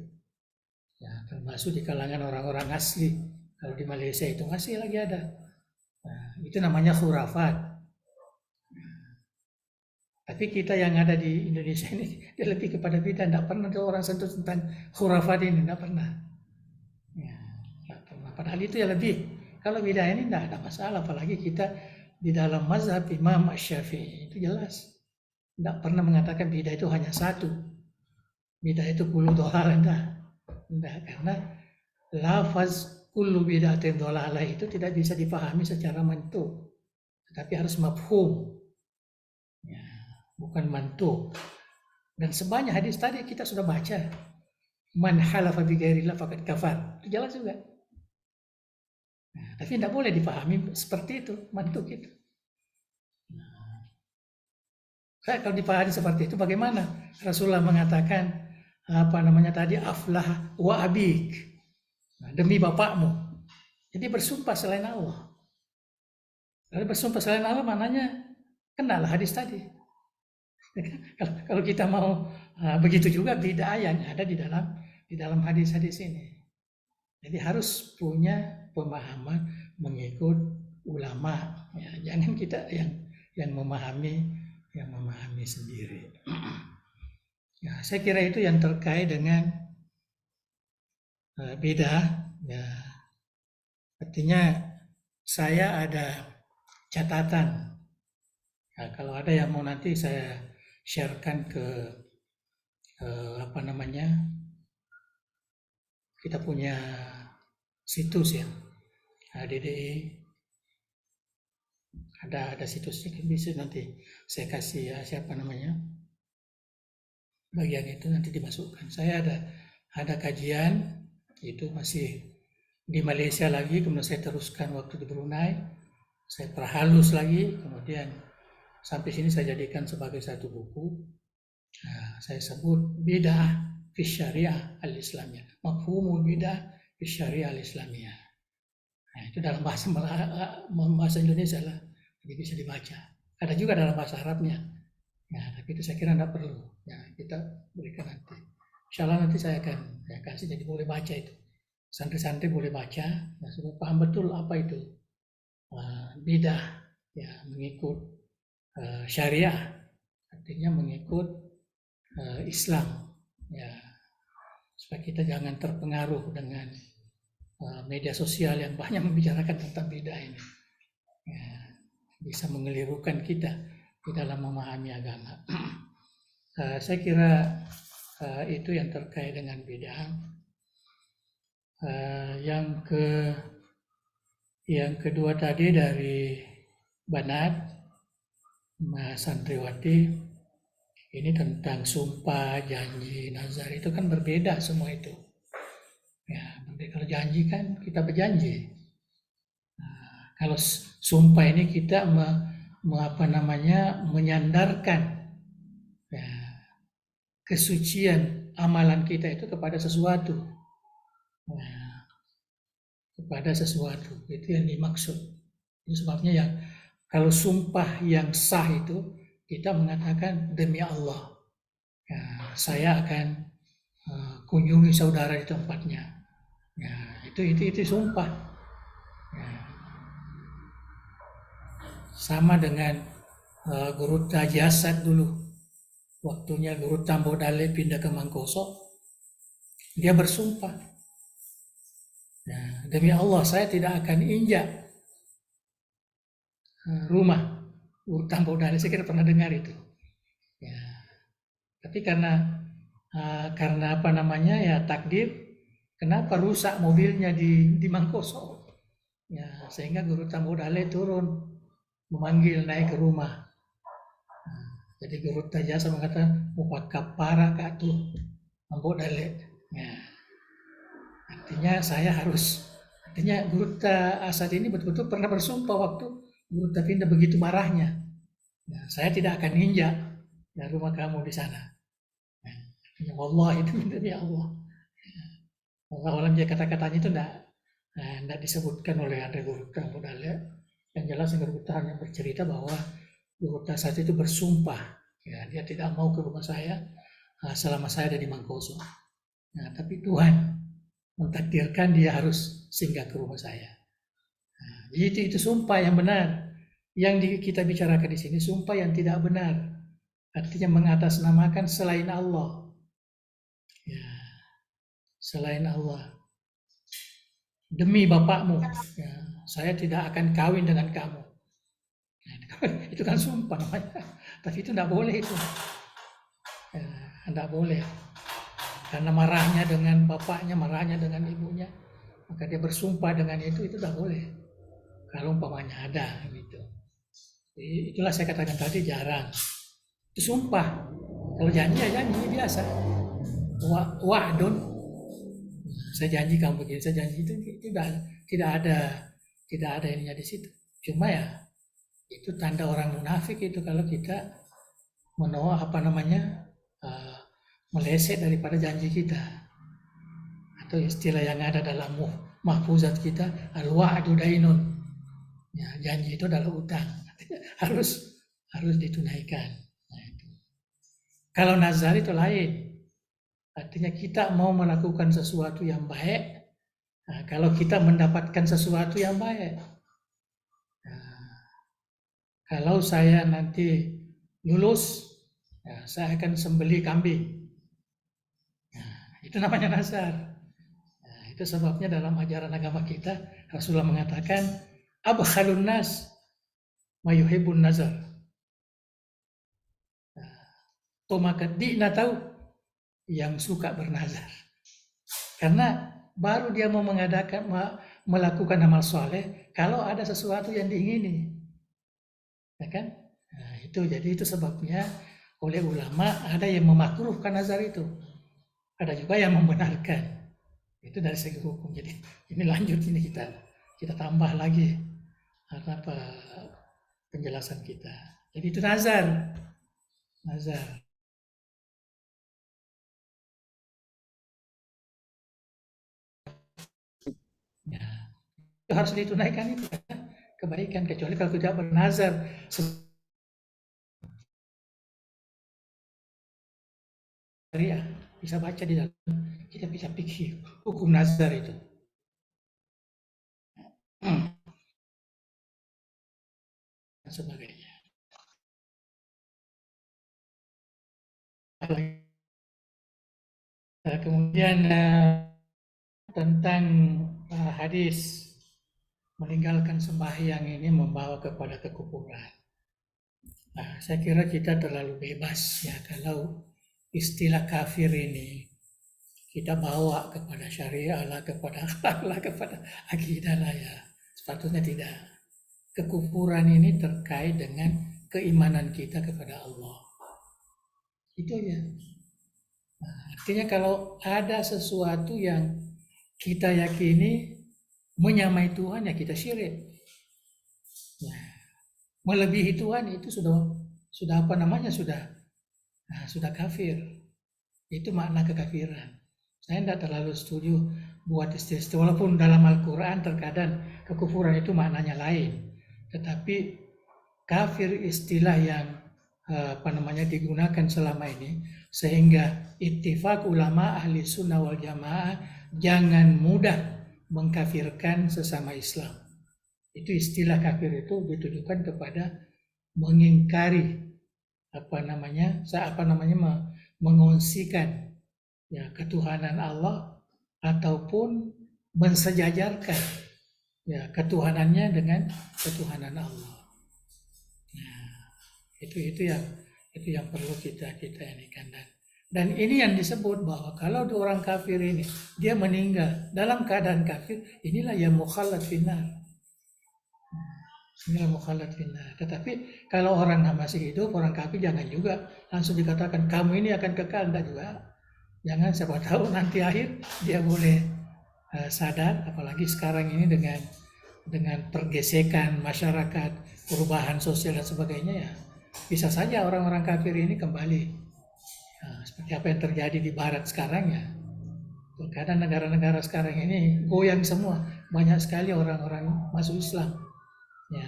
Ya, termasuk di kalangan orang-orang asli. Kalau di Malaysia itu masih lagi ada. Nah, itu namanya khurafat. Tapi kita yang ada di Indonesia ini, dia lebih kepada bidah. Tidak pernah ada orang sentuh tentang khurafat ini, tidak pernah. Ya, tidak pernah. Padahal itu ya lebih. Kalau bidah ini tidak ada masalah. Apalagi kita di dalam mazhab Imam Syafi'i itu jelas. Tidak pernah mengatakan bidah itu hanya satu. Bidah itu puluh dolar, enggak. Enggak, karena lafaz kullu bid'atin dhalalah itu tidak bisa dipahami secara mantuk, tetapi harus mafhum, ya, bukan mantuk. Dan sebanyak hadis tadi kita sudah baca, man halafa bi ghairillah faqad kafar, itu jelas juga. Nah, tapi tidak boleh dipahami seperti itu, mantuk itu. Nah, kalau dipahami seperti itu, bagaimana Rasulullah mengatakan apa namanya tadi, aflah wa abik, nah, demi bapakmu. Jadi bersumpah selain Allah. Kalau bersumpah selain Allah maknanya kenalah hadis tadi. Kalau kita mau begitu juga bidah yang ada di dalam hadis-hadis ini. Jadi harus punya pemahaman mengikut ulama. Ya, jangan kita yang memahami sendiri. Ya, saya kira itu yang terkait dengan bidah. Ya, artinya saya ada catatan. Ya, kalau ada yang mau nanti saya sharekan ke apa namanya, kita punya situs ya, DDI. Ada situsnya, bisa nanti saya kasih ya, siapa namanya, bagian itu nanti dimasukkan. Saya ada kajian itu masih di Malaysia lagi, kemudian saya teruskan waktu di Brunei, saya perhalus lagi, kemudian sampai sini saya jadikan sebagai satu buku. Nah, saya sebut bidah fi syariah al-islamiyah, mafhumul bidah fi syariah al-islamiyah. Nah, itu dalam bahasa Indonesia lah, jadi bisa dibaca. Ada juga dalam bahasa Arabnya. Ya, tapi itu saya kira tidak perlu. Ya, kita berikan nanti. Insya Allah nanti saya akan kasih, jadi boleh baca itu. Santri-santri boleh baca, ya, supaya paham betul apa itu bidah, ya, mengikut syariah, artinya mengikut Islam. Ya, supaya kita jangan terpengaruh dengan media sosial yang banyak membicarakan tentang bidah ini. Ya, bisa mengelirukan kita di dalam memahami agama. Saya kira itu yang terkait dengan bidah. Yang kedua tadi dari Banat, Mas Santriwati, ini tentang sumpah, janji, nazar, itu kan berbeda semua itu. Ya, Jadi kalau janji kan kita berjanji. Nah, kalau sumpah ini kita menyandarkan ya, kesucian amalan kita itu kepada sesuatu. Nah, kepada sesuatu itu yang dimaksud. Ini sebabnya yang kalau sumpah yang sah itu kita mengatakan demi Allah, ya, saya akan kunjungi saudara di tempatnya. Ya, itu sumpah. Ya. Sama dengan Guru Tajasad dulu, waktunya Guru Tambo Dale pindah ke Mangkoso, dia bersumpah, ya, demi Allah saya tidak akan injak rumah Guru Tambo Dale. Saya kira pernah dengar itu. Ya. Tapi karena apa namanya ya takdir, kenapa rusak mobilnya di Mangkoso? Ya, sehingga Guru Tambo Dale turun memanggil naik ke rumah. Jadi Guru Tajasa mengatakan muka kapara katu Tambo Dale. Ya. Artinya Guru Asad ini betul-betul pernah bersumpah waktu Guru Pindah begitu marahnya. Ya, saya tidak akan injak dari rumah kamu di sana. Ya, Allah itu demi Allah. Allah dia kata-katanya itu tidak disebutkan oleh ada Guru Tambo Dale. Yang jelas Guru Tahan yang bercerita bahwa Guru Tasat itu bersumpah, ya, dia tidak mau ke rumah saya selama saya ada di Mangkoso. Nah, tapi Tuhan mentakdirkan dia harus singgah ke rumah saya. Nah, jadi itu sumpah yang benar. Yang kita bicarakan di sini sumpah yang tidak benar, artinya mengatasnamakan selain Allah. Ya, selain Allah. Demi bapakmu, ya, saya tidak akan kawin dengan kamu. Itu kan sumpah namanya. Tapi itu tidak boleh itu. Ya, tidak boleh. Karena marahnya dengan bapaknya, marahnya dengan ibunya, maka dia bersumpah dengan itu tidak boleh. Kalau umpamanya ada gitu. Jadi, itulah saya katakan tadi jarang. Itu sumpah. Kalau janji ya janji biasa. Wa'dun. Saya janji kamu begini, saya janji itu tidak ada ininya di situ. Cuma ya itu tanda orang munafik itu kalau kita menolak meleset daripada janji kita, atau istilah yang ada dalam mahfuzat kita al-wa'du dainun. Ya, janji itu adalah utang, harus ditunaikan. Nah, itu. Kalau nazar itu lain, artinya kita mau melakukan sesuatu yang baik. Nah, kalau kita mendapatkan sesuatu yang baik, kalau saya nanti lulus, ya, saya akan sembelih kambing. Nah, itu namanya nazar. Nah, itu sebabnya dalam ajaran agama kita, Rasulullah mengatakan, abkhalun nas mayuhibbun nazar. Tomakadina tahu yang suka bernazar. Karena baru dia mau melakukan amal soleh kalau ada sesuatu yang diingini. Ya kan? Nah, jadi itu sebabnya oleh ulama ada yang memakruhkan nazar itu. Ada juga yang membenarkan. Itu dari segi hukum. Jadi ini lanjut, ini kita tambah lagi penjelasan kita. Jadi itu nazar. Ya, itu harus ditunaikan itu kebaikan, kecuali kalau tidak bernazar. Ya, bisa baca di dalam, kita bisa pikir hukum nazar itu. Dan sebagainya. Kemudian tentang hadis meninggalkan sembahyang ini membawa kepada kekufuran. Nah, saya kira kita terlalu bebas ya kalau istilah kafir ini kita bawa kepada syariah lah, kepada akhlak lah, kepada akidah lah ya. Sepatutnya tidak. Kekufuran ini terkait dengan keimanan kita kepada Allah. Itu ya. Nah, artinya kalau ada sesuatu yang kita yakini menyamai Tuhan ya kita syirik. Ya, melebihi Tuhan itu sudah apa namanya sudah kafir. Itu makna kekafiran. Saya tidak terlalu setuju buat istilah, walaupun dalam Al-Quran terkadang kekufuran itu maknanya lain. Tetapi kafir istilah yang digunakan selama ini, sehingga ittifaq ulama ahli sunnah wal jamaah jangan mudah mengkafirkan sesama Islam. Itu istilah kafir itu ditujukan kepada mengingkari mengongsikan ya ketuhanan Allah ataupun mensejajarkan ya ketuhanannya dengan ketuhanan Allah. Nah, itu yang perlu kita inikan, dan ini yang disebut bahwa kalau orang kafir ini dia meninggal dalam keadaan kafir, inilah yang mukhalad finnar. Inilah mukhalad finnar. Tetapi kalau orang masih hidup, orang kafir jangan juga langsung dikatakan kamu ini akan kekal, enggak juga. Jangan, siapa tahu nanti akhir dia boleh sadar, apalagi sekarang ini dengan pergesekan masyarakat, perubahan sosial dan sebagainya, ya bisa saja orang-orang kafir ini kembali seperti apa yang terjadi di barat sekarang ya. Kadang negara-negara sekarang ini goyang semua, banyak sekali orang-orang masuk Islam ya,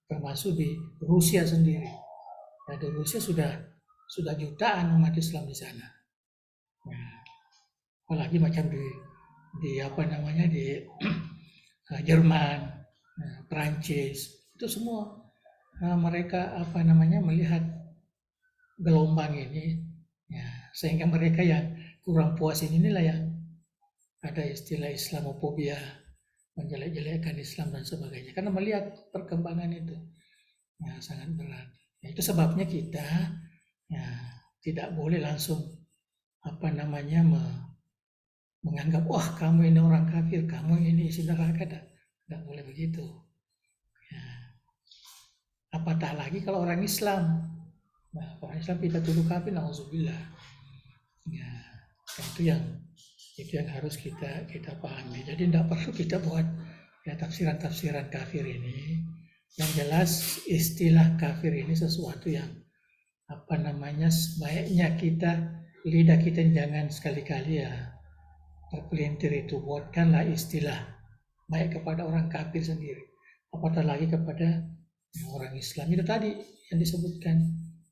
termasuk di Rusia sendiri. Nah, di Rusia sudah jutaan umat Islam di sana. Nah, apalagi macam di Jerman, Perancis, itu semua mereka melihat gelombang ini ya, sehingga mereka yang kurang puas inilah yang ada istilah Islamofobia, menjelek-jelekkan Islam dan sebagainya, karena melihat perkembangan itu ya sangat berat. Ya, itu sebabnya kita ya tidak boleh langsung menganggap wah kamu ini orang kafir, kamu ini isi neraka, tidak boleh begitu. Ya. Apatah lagi kalau orang Islam. Nah, orang Islam kita tuduh kafir, nauzubillah. Ya, itu yang harus kita pahami. Jadi tidak perlu kita buat ya tafsiran-tafsiran kafir ini. Yang jelas istilah kafir ini sesuatu yang sebaiknya lidah kita jangan sekali-kali ya terpelintir itu, buatkanlah istilah baik kepada orang kafir sendiri, apatah lagi kepada orang Islam. Itu tadi yang disebutkan.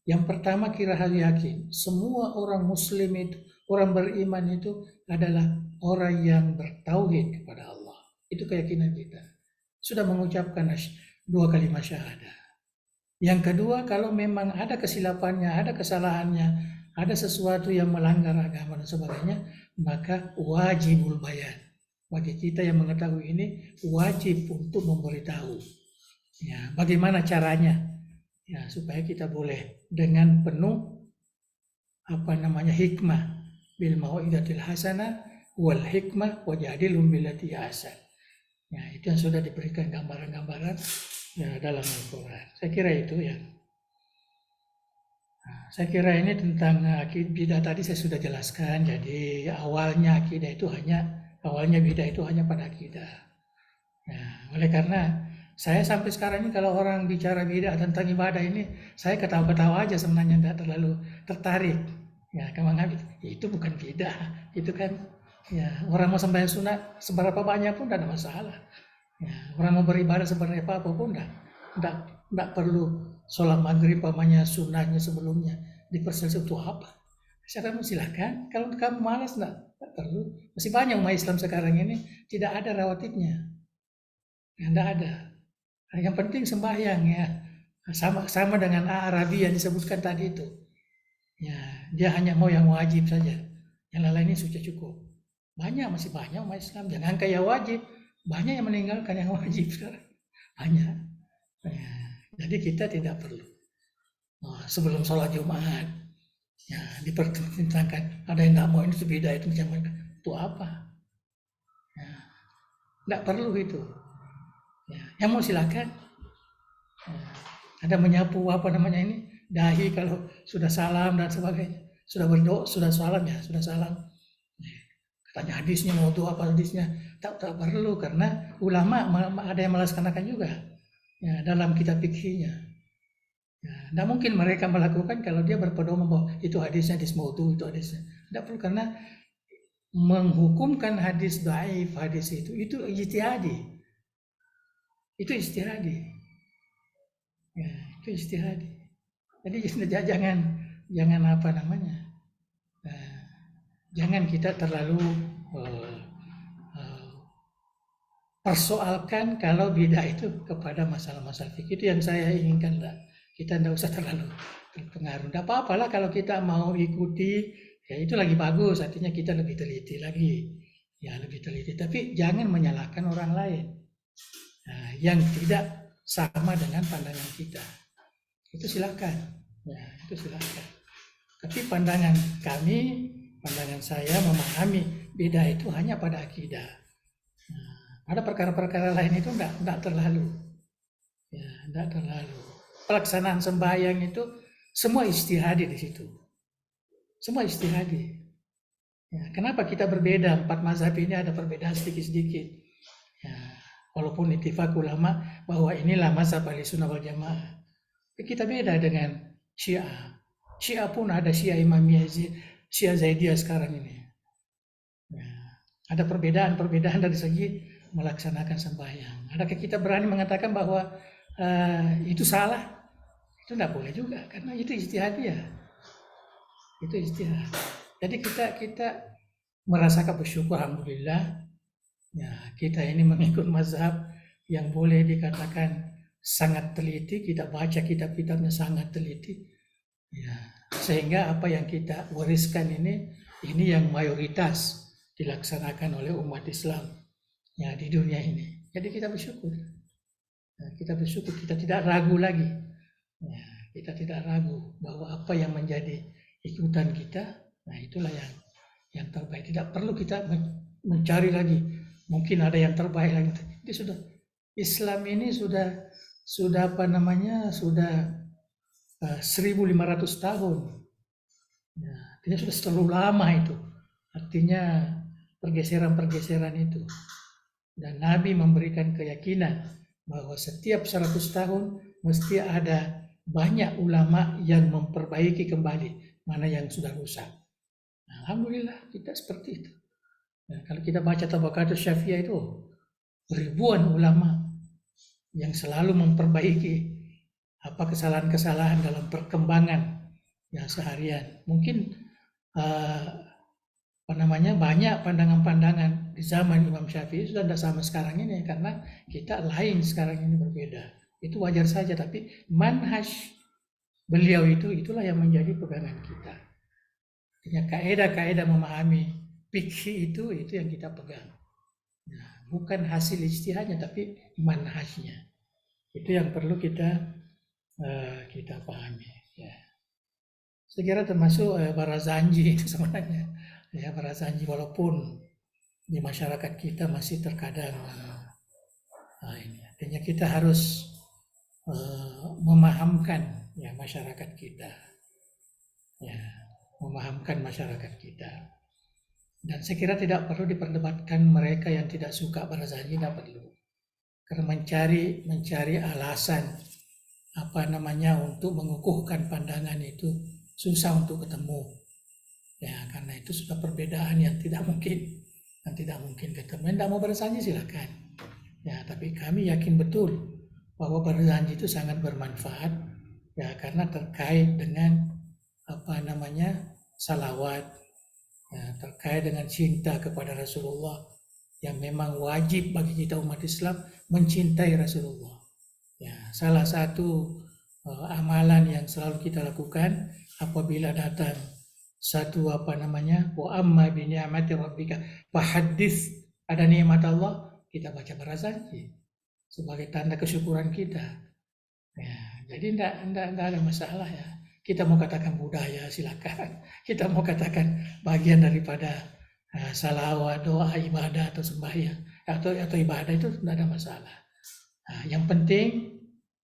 Yang pertama, kira harus yakin semua orang Muslim itu, orang beriman itu adalah orang yang bertauhid kepada Allah. Itu keyakinan kita. Sudah mengucapkan 2 kalimat syahadah. Yang kedua, kalau memang ada kesilapannya, ada kesalahannya, ada sesuatu yang melanggar agama dan sebagainya, maka wajibul bayan. Bagi kita yang mengetahui ini, wajib untuk memberitahu. Ya, bagaimana caranya? Ya, supaya kita boleh dengan penuh hikmah, bil mau'izatil hasanah wal hikmah wajadilhum billati ahsan. Ya, itu yang sudah diberikan gambaran-gambaran ya dalam Al-Quran. Saya kira itu ya. Nah, saya kira ini tentang akidah tadi saya sudah jelaskan. Jadi awalnya bidah itu hanya pada akidah. Ya, oleh karena saya sampai sekarang ini kalau orang bicara bidah tentang ibadah ini, saya ketawa-ketawa aja sebenarnya, tidak terlalu tertarik. Ya, itu bukan bidah, itu kan ya orang mau sembahyang sunat seberapa banyak pun tidak ada masalah. Ya, orang mau beribadah seberapa pun tidak perlu sholat maghrib sunatnya sebelumnya diperselisih untuk apa. Saya silakan, kalau kamu malas tidak perlu. Masih banyak umat Islam sekarang ini tidak ada rawatibnya, tidak ada. Yang penting sembahyang ya, sama dengan Arabi yang disebutkan tadi itu. Ya, dia hanya mau yang wajib saja, yang lain ini sudah cukup. Masih banyak umat Islam, jangan kayak wajib, banyak yang meninggalkan yang wajib sekarang, banyak. Ya, jadi kita tidak perlu. Sebelum sholat Jumat, ya dipertentangkan, ada yang tidak mau ini beda itu apa? Ya, tidak perlu itu. Ya, yang mau silakan. Ya, ada menyapu dahi kalau sudah salam dan sebagainya, sudah berdoa, sudah salam ya, sudah salam. Ya, tanya hadisnya mau tuh apa hadisnya, tak perlu, karena ulama ada yang melaksanakan juga ya dalam kitab fikihnya. Ya, tidak mungkin mereka melakukan kalau dia berpedoman bahwa itu hadisnya hadis maudhu, itu hadisnya. Tidak perlu, karena menghukumkan hadis dhaif, hadis itu ijtihadi. Itu ijtihadi. Ya, itu ijtihadi. Jadi jangan apa namanya? Jangan kita terlalu persoalkan kalau bid'ah itu kepada masalah-masalah fikih. Itu yang saya inginkan lah. Kita tidak usah terlalu terpengaruh. Tidak apa-apalah kalau kita mau ikuti, ya itu lagi bagus. Artinya kita lebih teliti lagi, ya lebih teliti. Tapi jangan menyalahkan orang lain yang tidak sama dengan pandangan kita. Itu silakan, ya itu silakan. Tapi pandangan kami, pandangan saya memahami bid'ah itu hanya pada akidah. Ada perkara-perkara lain itu enggak terlalu. Ya, enggak terlalu. Pelaksanaan sembahyang itu semua ijtihadi di situ. Semua ijtihadi. Ya, kenapa kita berbeda? 4 mazhab ini ada perbedaan sedikit-sedikit. Ya, walaupun ittifaq ulama bahwa inilah mazhab Ahlussunnah wal Jamaah. Kita beda dengan Syiah. Syiah pun ada Syiah Imamiyah, Syiah Zaidiyah sekarang ini. Ya, ada perbedaan dari segi melaksanakan sembahyang. Adakah kita berani mengatakan bahwa itu salah? Itu tidak boleh juga, karena itu ijtihadiyah. Itu ijtihad. Jadi kita merasakan bersyukur, alhamdulillah. Ya, kita ini mengikut mazhab yang boleh dikatakan sangat teliti. Kita baca kitab-kitabnya sangat teliti. Ya, sehingga apa yang kita wariskan ini yang mayoritas dilaksanakan oleh umat Islam ya di dunia ini. Jadi kita bersyukur. Ya, kita bersyukur, kita tidak ragu lagi. Ya, kita tidak ragu bahwa apa yang menjadi ikutan kita, nah itulah yang terbaik. Tidak perlu kita mencari lagi. Mungkin ada yang terbaik lagi. Ini sudah Islam ini sudah apa namanya? Sudah 1500 tahun. Ya, artinya sudah terlalu lama itu. Artinya pergeseran-pergeseran itu. Dan Nabi memberikan keyakinan bahwa setiap 100 tahun mesti ada banyak ulama yang memperbaiki kembali mana yang sudah rusak. Nah, alhamdulillah kita seperti itu. Nah, kalau kita baca Tabaqatus Syafi'iyah itu ribuan ulama yang selalu memperbaiki apa kesalahan-kesalahan dalam perkembangan ya seharian. Mungkin banyak pandangan-pandangan di zaman Imam Syafi'i sudah tidak sama sekarang ini, karena kita lain sekarang ini, berbeda. Itu wajar saja, tapi manhaj beliau itulah yang menjadi pegangan kita. Artinya kaidah-kaidah memahami fikih itu yang kita pegang. Nah, bukan hasil ijtihadnya, tapi manhajnya. Itu yang perlu kita pahami. Ya. Saya kira termasuk Barazanji itu sebenarnya. Ya, Barazanji walaupun di masyarakat kita masih terkadang ini. Artinya kita harus memahamkan ya masyarakat kita. Ya, memahamkan masyarakat kita. Dan saya kira tidak perlu diperdebatkan mereka yang tidak suka Barazanji, tidak perlu. Karena mencari alasan untuk mengukuhkan pandangan itu susah untuk ketemu. Ya, karena itu sudah perbedaan yang tidak mungkin ketemu. Tidak mau Barazanji silakan. Ya, tapi kami yakin betul bahwa Barazanji itu sangat bermanfaat ya, karena terkait dengan salawat ya, terkait dengan cinta kepada Rasulullah yang memang wajib bagi kita umat Islam mencintai Rasulullah. Ya, salah satu amalan yang selalu kita lakukan apabila datang satu wa amma bi ni'mati rabbika fahaddits, ada nikmat Allah, kita baca Barazanji sebagai tanda kesyukuran kita. Ya, jadi enggak ada masalah ya. Kita mau katakan budaya silakan. Kita mau katakan bagian daripada salawat, doa, ibadah atau sembahyang atau ibadah, itu tidak ada masalah. Nah, yang penting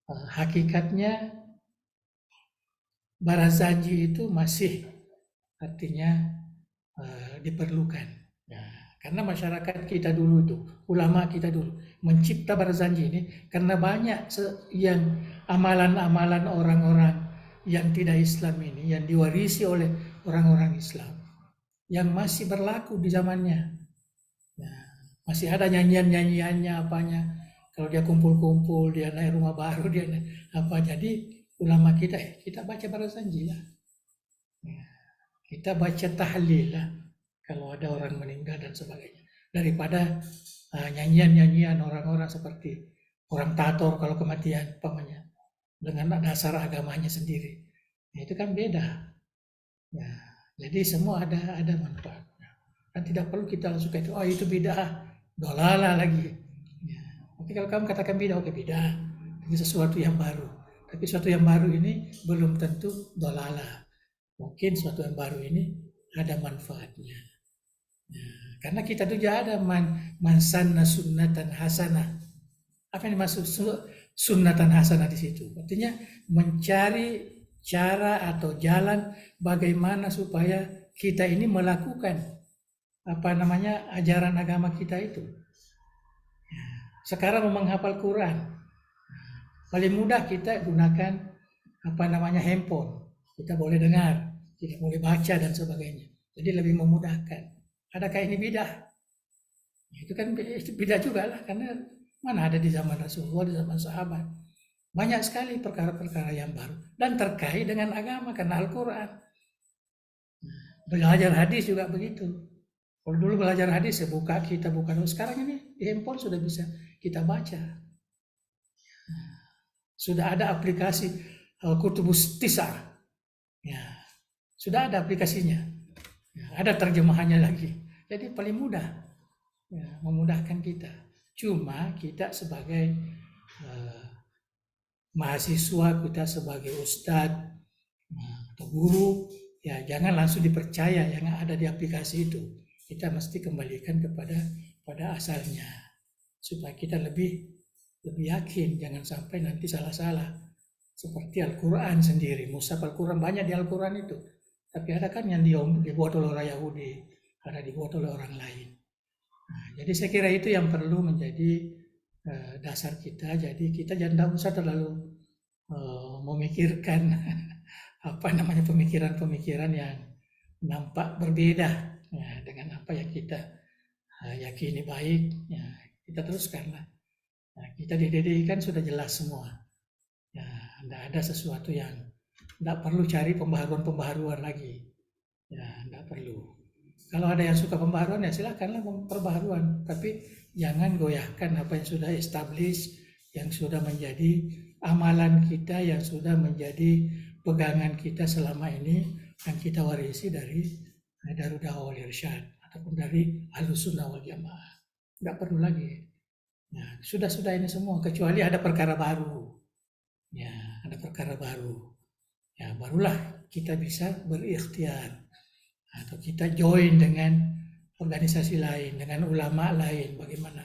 hakikatnya Barazanji itu masih artinya diperlukan. Ya. Karena masyarakat kita dulu itu, ulama kita dulu mencipta barzanji ini karena banyak yang amalan-amalan orang-orang yang tidak Islam ini yang diwarisi oleh orang-orang Islam yang masih berlaku di zamannya. Nah, masih ada nyanyian-nyanyiannya apanya. Kalau dia kumpul-kumpul, dia naik rumah baru, dia naik apa. Jadi ulama kita baca barzanji lah. Ya, kita baca tahlil lah kalau ada orang meninggal dan sebagainya. Daripada nyanyian-nyanyian orang-orang seperti orang tator kalau kematian pamannya dengan dasar agamanya sendiri. Nah, itu kan beda. Ya, jadi semua ada manfaatnya. Dan tidak perlu kita langsung kata, oh itu bid'ah, dolalah lagi. Ya. Tapi kalau kamu katakan bid'ah, oke bid'ah. Ini sesuatu yang baru. Tapi sesuatu yang baru ini belum tentu dolalah. Mungkin sesuatu yang baru ini ada manfaatnya. Ya, karena kita tuh ada man sanna sunnatan hasanah. Apa yang dimaksud sunnatan hasanah di situ? Artinya mencari cara atau jalan bagaimana supaya kita ini melakukan ajaran agama kita itu. Sekarang mau menghafal Quran, paling mudah kita gunakan handphone. Kita boleh dengar, kita boleh baca dan sebagainya. Jadi lebih memudahkan. Adakah ini bidah? Itu kan bidah juga lah, karena mana ada di zaman Rasulullah, di zaman sahabat. Banyak sekali perkara-perkara yang baru dan terkait dengan agama karena Al-Quran. Belajar hadis juga begitu. Kalau dulu belajar hadis kita buka. Sekarang ini di handphone sudah bisa kita baca. Sudah ada aplikasi Kutubus Tis'ah. Ya, sudah ada aplikasinya. Ya, ada terjemahannya lagi. Jadi paling mudah, ya, memudahkan kita. Cuma kita sebagai mahasiswa, kita sebagai ustadz atau guru, ya jangan langsung dipercaya yang ada di aplikasi itu. Kita mesti kembalikan pada asalnya supaya kita lebih yakin, jangan sampai nanti salah-salah. Seperti Al-Quran sendiri, mushaf Al-Quran banyak di Al-Quran itu, tapi ada kan yang dibuat oleh orang Yahudi, ada dibuat oleh orang lain. Nah, jadi saya kira itu yang perlu menjadi dasar kita. Jadi kita jangan usah terlalu memikirkan pemikiran-pemikiran yang nampak berbeda ya, dengan apa yang kita yakini baik. Ya, kita teruskanlah. Nah, kita dididik sudah jelas semua. Ya, tidak ada sesuatu yang tidak perlu cari pembaharuan lagi. Ya, tidak perlu. Kalau ada yang suka pembaharuan ya silakanlah perbaharuan, tapi jangan goyahkan apa yang sudah established, yang sudah menjadi amalan kita, yang sudah menjadi pegangan kita selama ini, yang kita warisi dari Darud Da'wah wal Irsyad ataupun dari Ahlussunnah wal Jamaah. Tidak perlu lagi. Nah, sudah ini semua, kecuali ada perkara baru. Ya, ada perkara baru. Ya, barulah kita bisa berikhtiar atau kita join dengan organisasi lain, dengan ulama lain, bagaimana.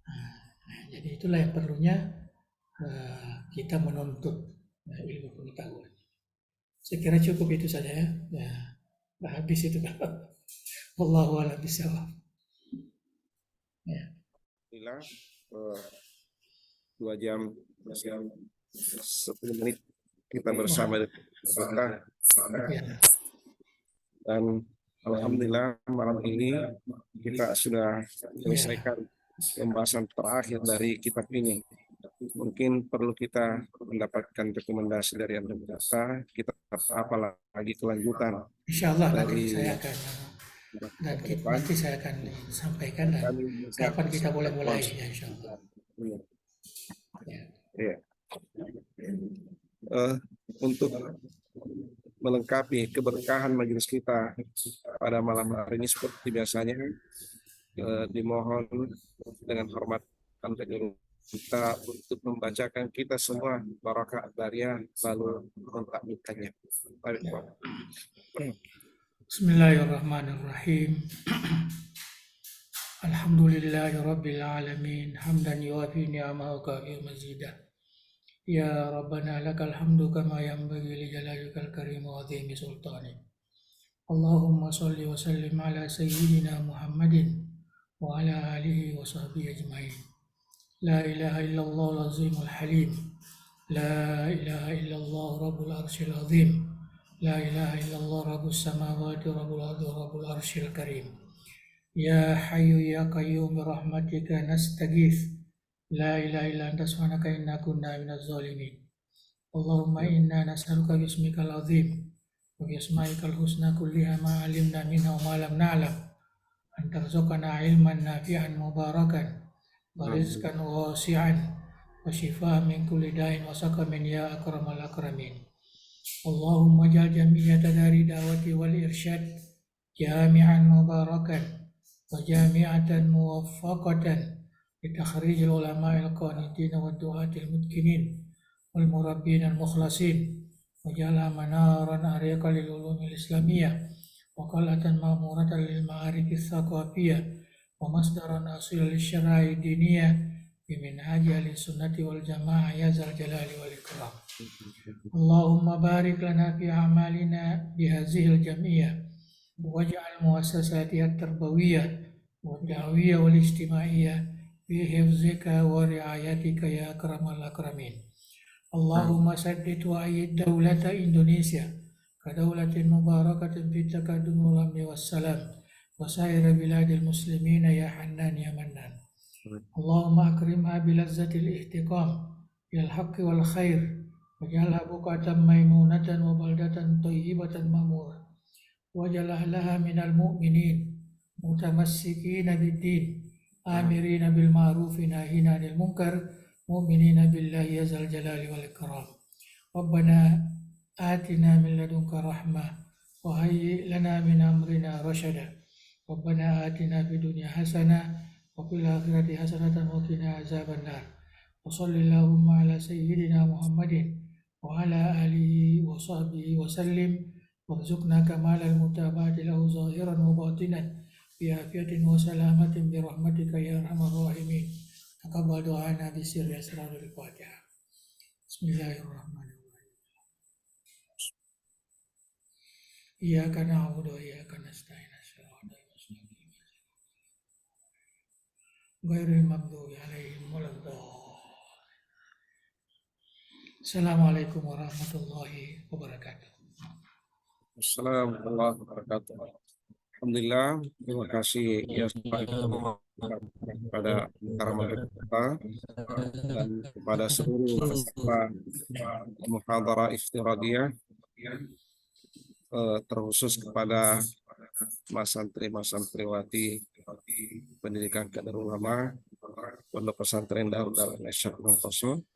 Nah, jadi itulah yang perlunya kita menuntut ilmu pengetahuan. Saya kira cukup itu saja ya. Ya, nah, habis itu kan. Wallahu a'lam bishawab. Ya. Alhamdulillah, 2 jam 10 menit kita bersama dengan Ya. dan alhamdulillah malam ini kita sudah menyelesaikan pembahasan terakhir dari kitab ini. Mungkin perlu kita mendapatkan rekomendasi dari Anda berkata kitab apa lagi kelanjutan. Insyaallah dari nanti saya akan sampaikan dan kapan kita boleh mulai ya insyaallah. Ya. Untuk melengkapi keberkahan majelis kita pada malam hari ini seperti biasanya, dimohon dengan hormat kita untuk membacakan kita semua barakaat bariyah lalu mentakbirkannya. Bismillahirrahmanirrahim. Alhamdulillahirabbil alamin hamdan yuwafi ni'amahu wa kafi mazidah. Ya Rabbana lakal hamdu kama yanbaghi li jalalikal karim wa 'azimi sultanik. Allahumma shalli wa sallim ala sayyidina Muhammadin وعلى آله وصحبه أجمعين. لا إله إلا الله العظيم الحليم. لا إله إلا الله رب العرش العظيم. لا إله إلا الله رب السماوات ورب الأرض ورب العرش الكريم. يا حي يا قيوم برحمتك نستغيث. لا إله إلا أنت سبحانك إنا كنا من الظالمين. اللهم إنا نسألك باسمك العظيم وبأسمائك الحسنى كلها ما علمنا منها وما لم نعلم أن ترزقنا علما نافعا مباركا ورزقا واسعا وشفاء من كل داء وسقم يا أكرم الأكرمين. اللهم اجعل جميع دار الدعوة والإرشاد جامعا مباركا وجامعة موفقة لتخريج العلماء القانتين والدعاة المتقنين والمربين المخلصين، وجعلها منارا أريقا للعلوم الإسلامية وقلعة مأمورة للمعارف الثقافية ومصدرا أصيلا للشرائع الدينية بمنهاج أهل السنة والجماعة يا ذا الجلال والإكرام. اللهم بارك لنا في أعمالنا بهذه الجمعية واجعل مؤسساتها التربوية والدعوية والاجتماعية في حفظك ورعايتك يا أكرم الأكرمين. اللهم سدد وأيد دولة إندونيسيا كدولة مباركة في التقدم والأمن والسلام وسائر بلاد المسلمين يا حنان يا منان. اللهم أكرمها بلذة الاحتقام إلى الحق والخير واجعلها بقعة ميمونة وبلدة طيبة مأمورة واجعل أهلها من المؤمنين متمسكين بالدين آمرين بالمعروف ناهين عن المنكر مؤمنين بالله يا ذا الجلال والإكرام. ربنا آتنا من لدنك رحمة وهيئ لنا من أمرنا رشدا. ربنا آتنا في الدنيا حسنة وفي الآخرة حسنة وقنا عذاب النار. وصل اللهم على سيدنا محمد وعلى آله وصحبه وسلم وارزقنا كمال المتابعة له ظاهرا وباطنا بعافية وسلامة برحمتك يا أرحم الراحمين. تقبل دعانا بسر أسرار الفاتحة. بسم الله الرحمن الرحيم. إياك نعبد وإياك نستعين صراط المستقيم غير المغضوب عليهم ولا الضالين. Assalamualaikum warahmatullahi wabarakatuh. Assalamualaikum warahmatullahi wabarakatuh. Alhamdulillah, terima kasih ya kepada para menteri kita dan kepada seluruh peserta muhadharah iftiradiyah, terkhusus kepada mas santriwati pendidikan kader ulama Pondok Pesantren Darul Dawah Syekh Mungkoso.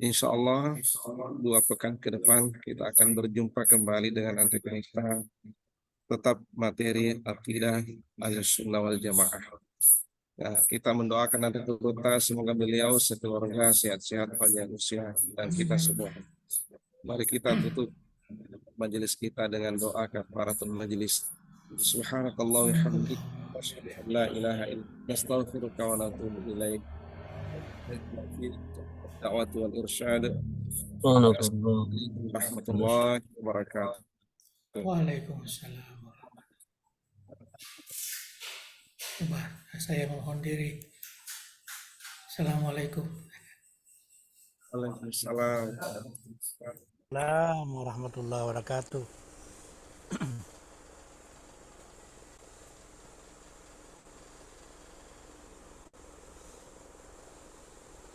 Insya Allah 2 pekan ke depan kita akan berjumpa kembali dengan anti kita tetap materi akidah Ahlussunnah wal Jamaah. Nah, kita mendoakan nanti kita semoga beliau sekeluarga sehat-sehat panjang usia dan kita semua. Mari kita tutup majelis kita dengan doa kafaratul majelis. Subhanakallah wa hamdika asyhadu an la ilaha illa anta astaghfiruka wa atubu ilaik. Da'wat wal irsyad. Assalamualaikum warahmatullahi wabarakatuh. Waalaikumsalam. Coba saya mohon diri. Assalamualaikum. Waalaikumsalam. Assalamualaikum warahmatullahi wabarakatuh.